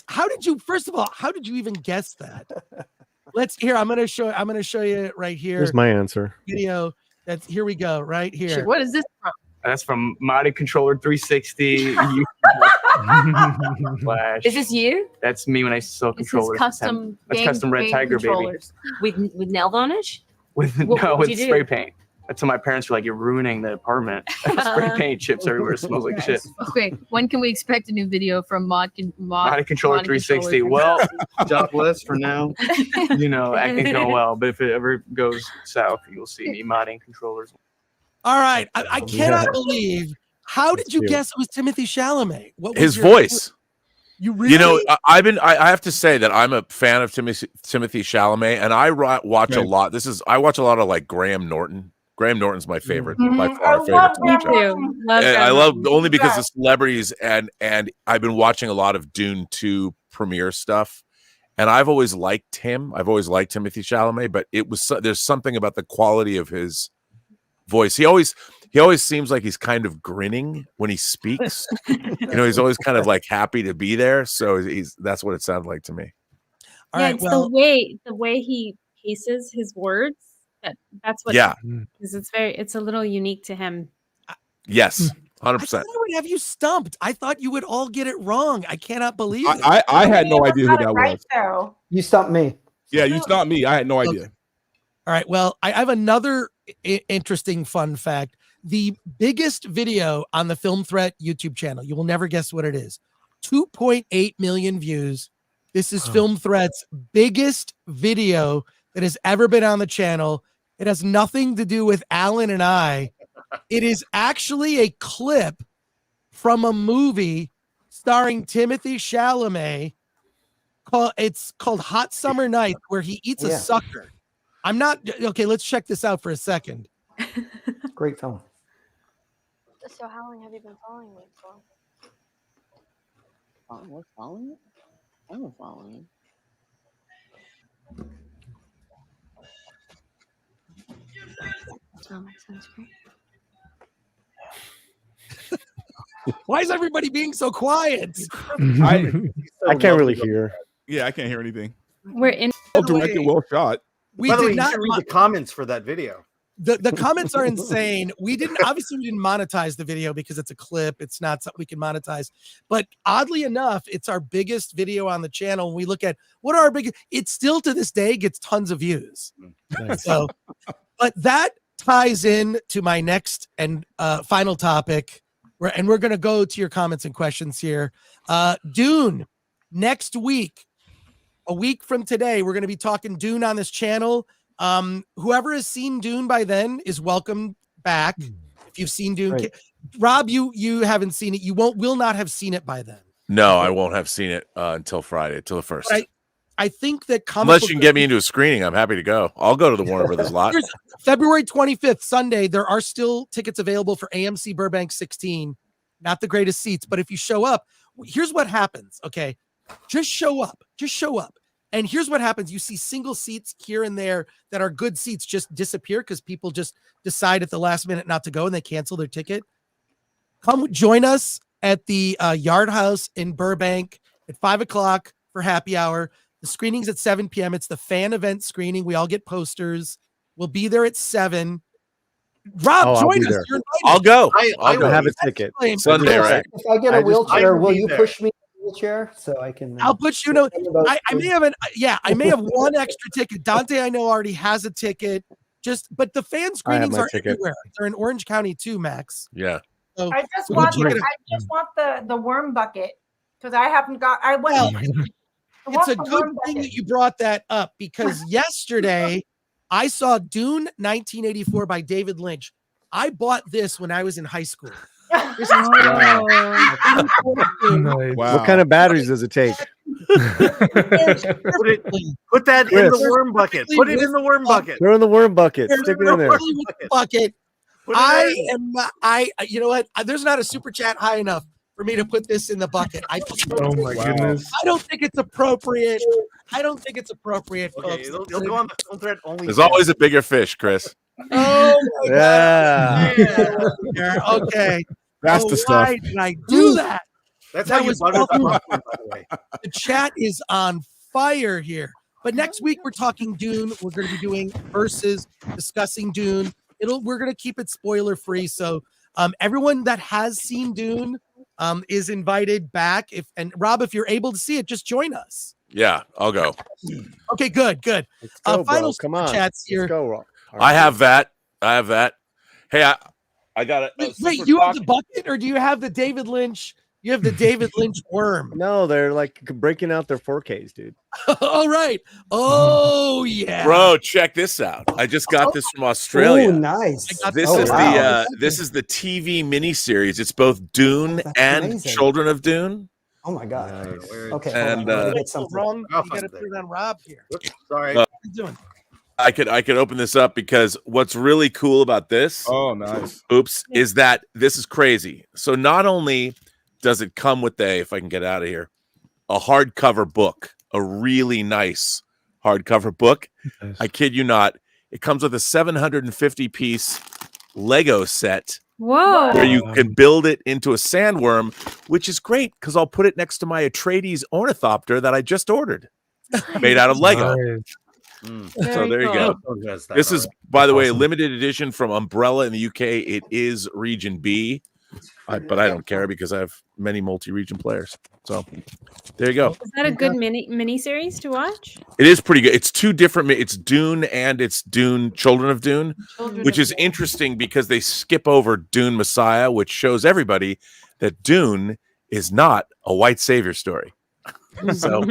How did you? First of all, how did you even guess that? I'm gonna show you it right here. Here's my answer. Video. Here we go. Right here. What is this from? That's from Modded Controller 360. Flash. Is this you? That's me when I sell controllers. This is custom. That's custom Red Tiger, baby. With nail varnish. With spray paint. That's when my parents were like, "You're ruining the apartment." Spray paint chips everywhere. It smells like shit. Okay, when can we expect a new video from Modded Controller 360? Well, jobless for now. Acting's going well, but if it ever goes south, you'll see me modding controllers. All right, I cannot believe. How did you guess it was Timothy Chalamet? What was his voice? You really? I have to say that I'm a fan of Timothy Chalamet, and I watch a lot. I watch a lot of like Graham Norton. Graham Norton's my favorite by far. Me too. I love only because of celebrities, and I've been watching a lot of Dune 2 premiere stuff, and I've always liked him. I've always liked Timothy Chalamet, but there's something about the quality of his voice. He always seems like he's kind of grinning when he speaks. He's always kind of like happy to be there. So that's what it sounded like to me. It's the way he paces his words. That's what. Yeah, because it's a little unique to him. Yes, 100%. I thought I would have you stumped. I thought you would all get it wrong. I cannot believe it. I had no idea who that was. Though. You stumped me. Yeah, you stumped me. I had no idea. All right. Well, I have another interesting fun fact. The biggest video on the Film Threat YouTube channel, you will never guess what it is. 2.8 million views. This is Film Threat's biggest video that has ever been on the channel. It has nothing to do with Alan and I. It is actually a clip from a movie starring Timothy Chalamet. It's called Hot Summer Night, where he eats a sucker. I'm not okay. Let's check this out for a second. Great film. So how long have you been following me for? We're following it? I don't follow him. Smell my sunscreen. Why is everybody being so quiet? I can't really hear. Yeah, I can't hear anything. We're in. Well directed, well shot. We By the way, did you not should read the comments for that video. The comments are insane. We didn't monetize the video because it's a clip. It's not something we can monetize. But oddly enough, it's our biggest video on the channel. When we look at what are our biggest, it still to this day gets tons of views. Nice. So, but that ties in to my next and final topic. And we're going to go to your comments and questions here. Dune, next week, a week from today, we're going to be talking Dune on this channel. Whoever has seen Dune by then is welcome back. If you've seen Dune, Right. Rob, you haven't seen it. You will not have seen it by then. No, I won't have seen it until Friday, till the 1st. But I think that Unless you can get me into a screening, I'm happy to go. I'll go to the Warner Brothers lot. February 25th, Sunday, there are still tickets available for AMC Burbank 16. Not the greatest seats, but if you show up, here's what happens. Okay. Just show up. Just show up. And here's what happens. You see single seats here and there that are good seats just disappear because people just decide at the last minute not to go and they cancel their ticket. Come join us at the Yard House in Burbank at 5:00 for happy hour. The screening's at 7 p.m. It's the fan event screening. We all get posters. We'll be there at 7. Rob, join us. You're invited. I'll go. I'll go have a ticket. Sunday, right? If I get a wheelchair, will you push me in a wheelchair so I can? I'll put you. I may have I may have one extra ticket. Dante, I know already has a ticket. But the fan screenings are everywhere. They're in Orange County too, Max. Yeah. So, I just want the worm bucket because I haven't got. It's a good thing that you brought that up because yesterday I saw Dune 1984 by David Lynch. I bought this when I was in high school. This is Wow. What kind of batteries does it take? Put that in the worm bucket. Put it in the worm bucket. Throw in the worm bucket. Stick it in there. Bucket. You know what? There's not a super chat high enough for me to put this in the bucket. Oh my goodness. I don't think it's appropriate. Okay, folks. it'll go on the film thread only. There's always a bigger fish, Chris. Oh my Yeah. God. Okay. That's the stuff. Why did I do that? That's how you butter the popcorn, by the way. The chat is on fire here. But next week we're talking Dune. We're going to be doing versus discussing Dune. We're going to keep it spoiler free. So everyone that has seen Dune is invited back. And Rob, if you're able to see it, just join us. Yeah, I'll go. Okay, good. Let's go, Final Come on. chats here. Let's go, Rob. I have that. Hey, I got it. Wait, you have the bucket, or do you have the David Lynch? You have the David Lynch worm. No, they're like breaking out their 4Ks, dude. All right. Oh yeah, Bro, check this out. I just got this from Australia. Oh, nice. This is the TV miniseries. It's both Dune and amazing. Children of Dune. Oh my god. Nice. Okay. And, hold on. Let me get something. wrong. You got to put it on Rob here. Sorry. What are you doing? I could open this up because what's really cool about this, Oh, nice. is that this is crazy. So not only does it come with if I can get out of here, a hardcover book, a really nice hardcover book. Nice. I kid you not. It comes with a 750-piece Lego set Whoa. where you can build it into a sandworm, which is great because I'll put it next to my Atreides ornithopter that I just ordered, made out of Lego. Nice. So there you go. This is, by the way, a limited edition from Umbrella in the UK. It is Region B, but I don't care because I have many multi-region players. So there you go. Is that a good mini series to watch? It is pretty good. It's two different. It's Dune and it's Dune, Children of Dune, which is interesting because they skip over Dune Messiah, which shows everybody that Dune is not a white savior story. So,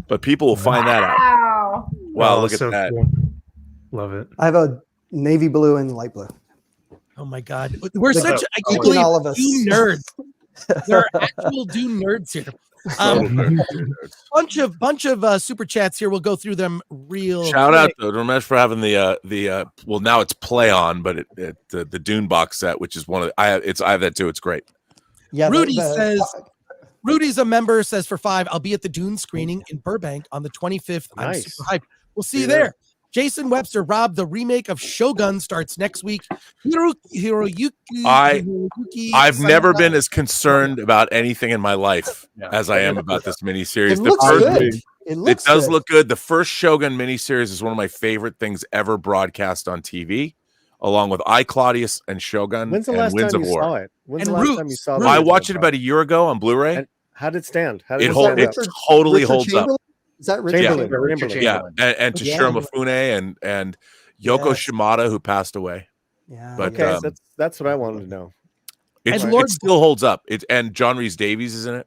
but people will find that out. Wow, look at so that. cool. Love it. I have a navy blue and light blue. Oh my god, we're The- such I can't All believe of us. Dune nerds. There are actual Dune nerds here. Bunch of super chats here. We'll go through them real. Shout out quick. to Ramesh for having the well, now it's Play On, but the Dune box set, which is one of I have that too. It's great. Yeah. Rudy says Rudy's a member, says for 5, I'll be at the Dune screening in Burbank on the 25th. I'm Nice. super hyped. We'll see you there. Jason Webster, Rob, the remake of Shogun starts next week. Hiroyuki. I've never been as concerned about anything in my life as I am about this miniseries. It looks good. It does look good. The first Shogun miniseries is one of my favorite things ever broadcast on TV, along with I, Claudius and Shogun. When's the and last Winds time of you War. saw it? When's And the last Roots. time you saw I it? watched it about a year ago on Blu-ray. And how did it stand? How It did totally Richard holds up. Chamberlain? Is that Richard Chamberlain? Yeah, and Toshiro Mifune and Yoko Yes. Shimada, who passed away. Yeah. But Okay, that's what I wanted to know. it still holds up. And John Rhys Davies is in it.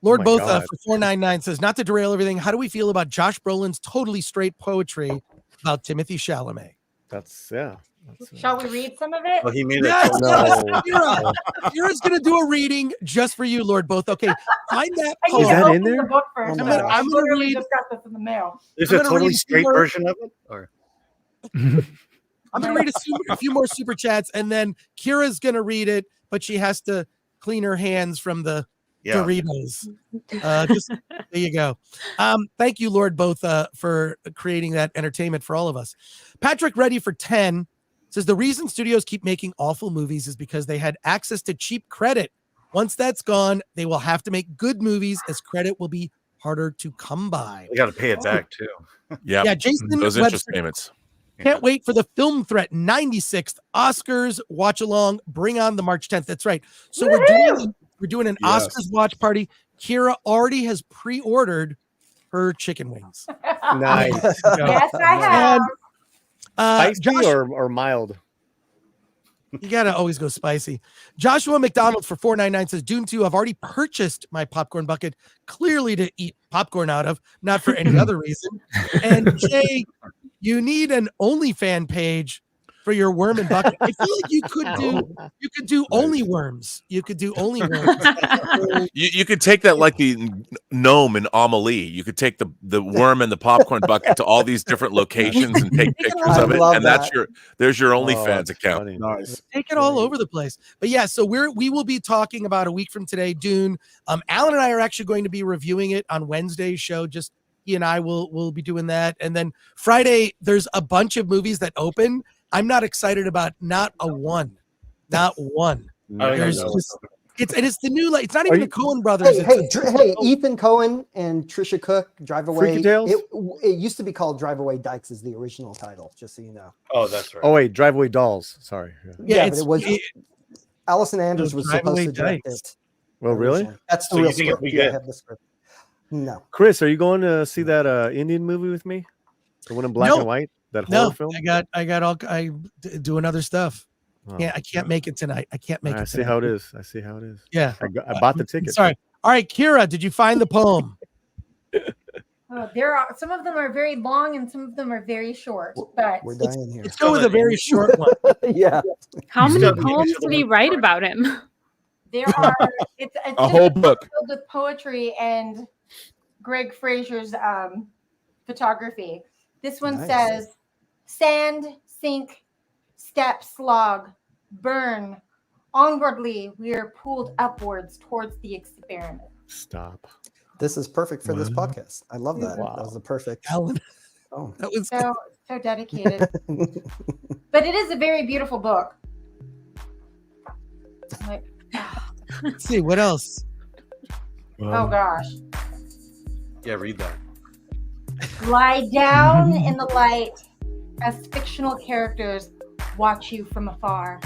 Lord Oh my Both God. for 499 says, not to derail everything, how do we feel about Josh Brolin's totally straight poetry about Timothy Chalamet? That's Shall we read some of it? Well, he made Yes, it. yes, Kira. Kira's gonna do a reading just for you, Lord Both. Okay, find that I need poem. to open the book first. I'm though. gonna I literally read. just got this in the mail. There's I'm a gonna totally read a few straight more- version of it, or I'm gonna read a few more super chats, and then Kira's gonna read it, but she has to clean her hands from the Doritos. Just there you go. Thank you, Lord Both, for creating that entertainment for all of us. Patrick Ready for 10 says the reason studios keep making awful movies is because they had access to cheap credit. Once that's gone, they will have to make good movies as credit will be harder to come by. they got to pay it back too. Yeah, Jason Those interest Webster- payments. Can't wait for the Film Threat 96th Oscars watch along. Bring on the March 10th. That's right. So we're doing an Yes. Oscars watch party. Kira already has pre-ordered her chicken wings. Nice. Yes, I have. And, Spicy or mild? you gotta always go spicy. Joshua McDonald for 499 says Dune 2. I've already purchased my popcorn bucket, clearly to eat popcorn out of, not for any other reason. And Jay, you need an OnlyFan page for your worm and bucket. I feel like you could do only worms. You could do only worms. You could take that like the gnome in Amelie. You could take the worm and the popcorn bucket to all these different locations and take pictures of it, love and that's that. there's your OnlyFans account. Nice. Take it all over the place. But yeah, so we will be talking about a week from today, Dune. Alan and I are actually going to be reviewing it on Wednesday's show. Just he and I will be doing that. And then Friday, there's a bunch of movies that open. I'm not excited about not one. There's just it's the new, like, it's not even the Coen brothers. Hey, Ethan Coen and Trisha Cook, Drive Away. Freaky Tales? It used to be called Drive Away Dykes is the original title, just so you know. Oh, that's right. Oh wait, Drive Away Dolls. Sorry. Yeah, but it was Allison Anders was Drive supposed Away to direct Dykes. it. Well, really? originally. That's the So you real think it'll script. be Yeah, I good? have the script. No. Chris, are you going to see that Indian movie with me? The one in black No. and white? That horror No, film? I doing other stuff. Oh, Yeah, I can't make it tonight. I can't make I it see tonight. how it is. I see how it is. Yeah. I bought the ticket. Sorry. All right, Kira, did you find the poem? There are some of them are very long and some of them are very short. But We're dying here. Let's go with a very short one. Yeah. How many Still give poems each other did he one write card. about him? there are it's A just whole book. filled with poetry and Greg Fraser's photography. This one Nice. says sand, sink, step, slog, burn. Onwardly, we are pulled upwards towards the experiment. Stop. This is perfect for this podcast. I love that. Wow. That was the perfect. Alan, Oh. that was So dedicated. But it is a very beautiful book. Like, Let's see what else. oh gosh. Yeah, read that. Lie down in the light as fictional characters watch you from afar.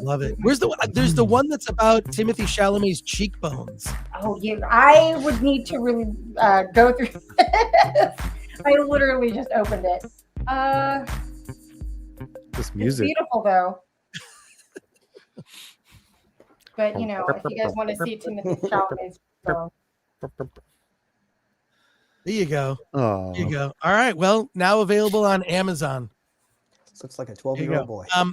Love it. Where's the one? There's the one that's about Timothy Chalamet's cheekbones. Oh, yeah. I would need to really go through this. I literally just opened it. This It's music. beautiful though. But you know, if you guys want to see Timothy Chalamet's phone. There you go. Oh. There you go. All right. Well, now available on Amazon. Looks like a There you 12-year-old go. boy.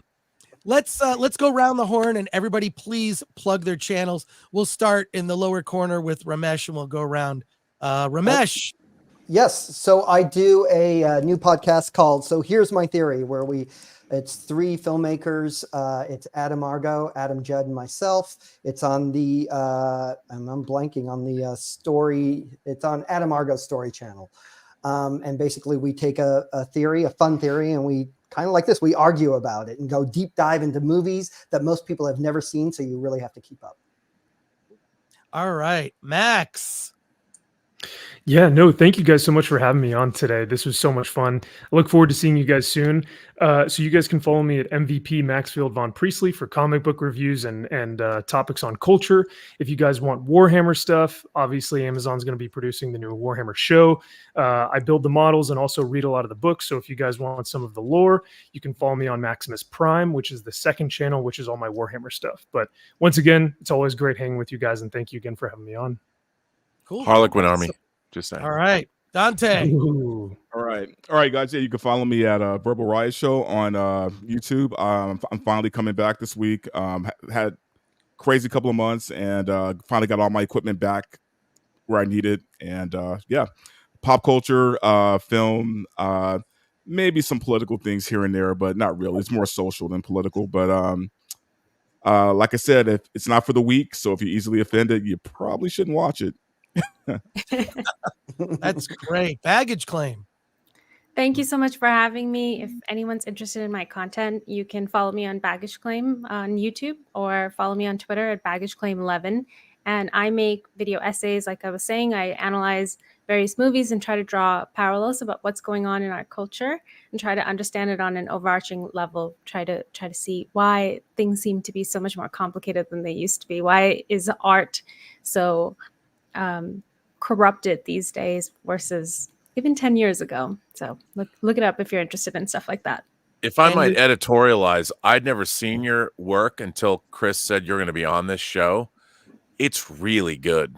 Let's go round the horn and everybody please plug their channels. We'll start in the lower corner with Ramesh and we'll go around. Ramesh. Yes. So I do a new podcast called So Here's My Theory, where it's three filmmakers. It's Adam Argo, Adam Judd, and myself. It's on the, and I'm blanking on the story. It's on Adam Argo's story channel. And basically we take a theory, a fun theory, and we kind of like this, we argue about it and go deep dive into movies that most people have never seen. So you really have to keep up. All right, Max. Yeah, no, thank you guys so much for having me on today. This was so much fun. I look forward to seeing you guys soon. So you guys can follow me at MVP Maxfield Von Priestley for comic book reviews and topics on culture. If you guys want Warhammer stuff, obviously Amazon's going to be producing the new Warhammer show. I build the models and also read a lot of the books. So if you guys want some of the lore, you can follow me on Maximus Prime, which is the second channel, which is all my Warhammer stuff. But once again, it's always great hanging with you guys, and thank you again for having me on. Cool. Harlequin Army. Just saying. All right, Dante. All right, guys. Yeah, you can follow me at Verbal Riot Show on YouTube. I'm finally coming back this week. Had crazy couple of months, and finally got all my equipment back where I need it. And yeah, pop culture, film, maybe some political things here and there, but not really. It's more social than political. But like I said, if it's not for the weak, so if you're easily offended, you probably shouldn't watch it. That's great. Baggage claim. Thank you so much for having me. If anyone's interested in my content, you can follow me on Baggage Claim on YouTube or follow me on Twitter at Baggage Claim 11. And I make video essays. Like I was saying, I analyze various movies and try to draw parallels about what's going on in our culture and try to understand it on an overarching level. Try to see why things seem to be so much more complicated than they used to be. Why is art so corrupted these days versus even 10 years ago? So look it up if you're interested in stuff like that. If I might editorialize, I'd never seen your work until Chris said you're going to be on this show. It's really good.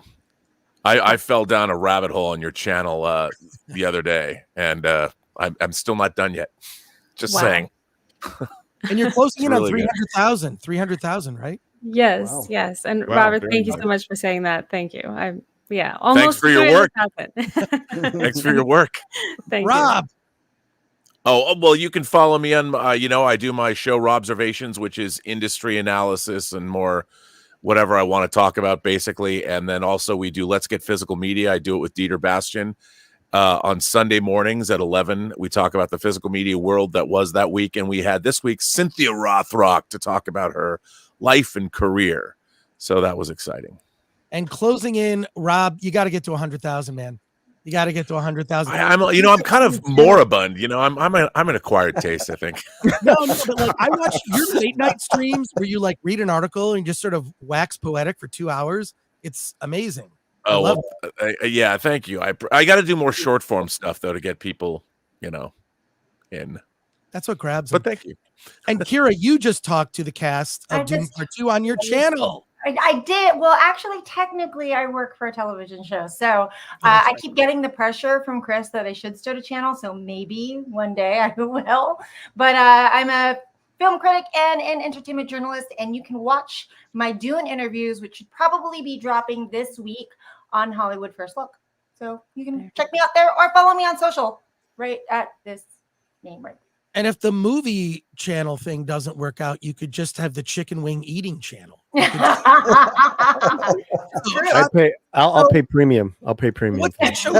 I fell down a rabbit hole on your channel the other day, and I'm still not done yet. Just saying. And you're closing in really on 300,000, right? Yes, Wow. yes. And Wow, Robert, very thank you nice. so much for saying that. Thank you. Almost Thanks for your work. 300,000. Thanks for your work. Thank Rob. Oh, well, you can follow me on, I do my show Robservations, which is industry analysis and more whatever I want to talk about, basically. And then also we do Let's Get Physical Media. I do it with Dieter Bastian. On Sunday mornings at 11, we talk about the physical media world that was that week. And we had this week Cynthia Rothrock to talk about her life and career. So that was exciting. And closing in, Rob, you got to get to 100,000, man. You got to get to 100,000. I'm kind of moribund. I'm an acquired taste, I think. No, but like I watch your late night streams where you like read an article and just sort of wax poetic for 2 hours. It's amazing. I love it. Yeah, thank you. I got to do more short form stuff though to get people, in. That's what grabs them. But thank you. And Kira, you just talked to the cast of Dune Part 2 on your channel. I did. Well, actually, technically, I work for a television show. So I keep getting the pressure from Chris that I should start a channel. So maybe one day I will. But I'm a film critic and an entertainment journalist. And you can watch my Dune interviews, which should probably be dropping this week on Hollywood First Look. So you can check me out there or follow me on social right at this name right. And if the movie channel thing doesn't work out, you could just have the chicken wing eating channel. I'll pay premium. I'll pay premium. What's that show?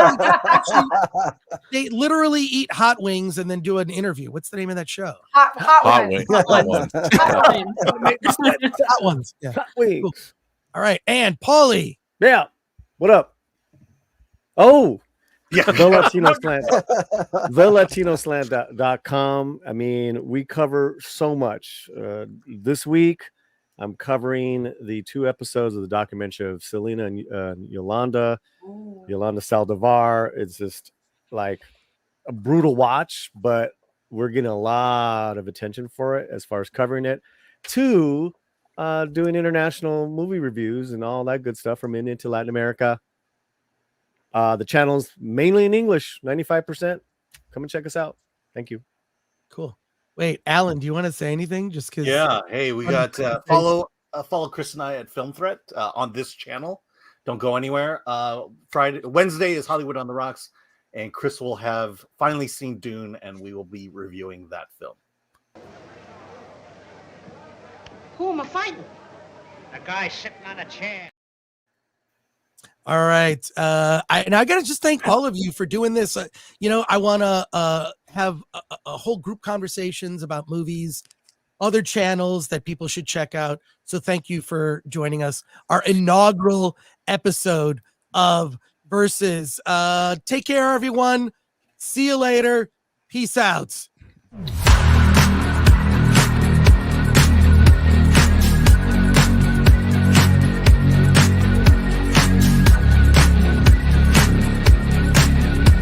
They literally eat hot wings and then do an interview. What's the name of that show? Hot wings. Hot ones. Yeah. Hot wings. Cool. All right. And Paulie. Yeah. What up? Oh, yeah. The Latino Slant. TheLatinoSlant.com. I mean, we cover so much. This week, I'm covering the 2 episodes of the documentary of Selena and Yolanda Saldivar. It's just like a brutal watch, but we're getting a lot of attention for it as far as covering it. 2, doing international movie reviews and all that good stuff from India to Latin America. The channel's mainly in English, 95%. Come and check us out. Thank you. Cool. Wait, Alan, do you want to say anything? Just because. Yeah. Hey, we got follow Chris and I at Film Threat on this channel. Don't go anywhere. Wednesday is Hollywood on the Rocks, and Chris will have finally seen Dune, and we will be reviewing that film. Who am I fighting? A guy sitting on a chair. All right. I got to just thank all of you for doing this. I want to have a whole group conversations about movies other channels that people should check out. So thank you for joining us. Our inaugural episode of Versus. Take care, everyone. See you later. Peace out.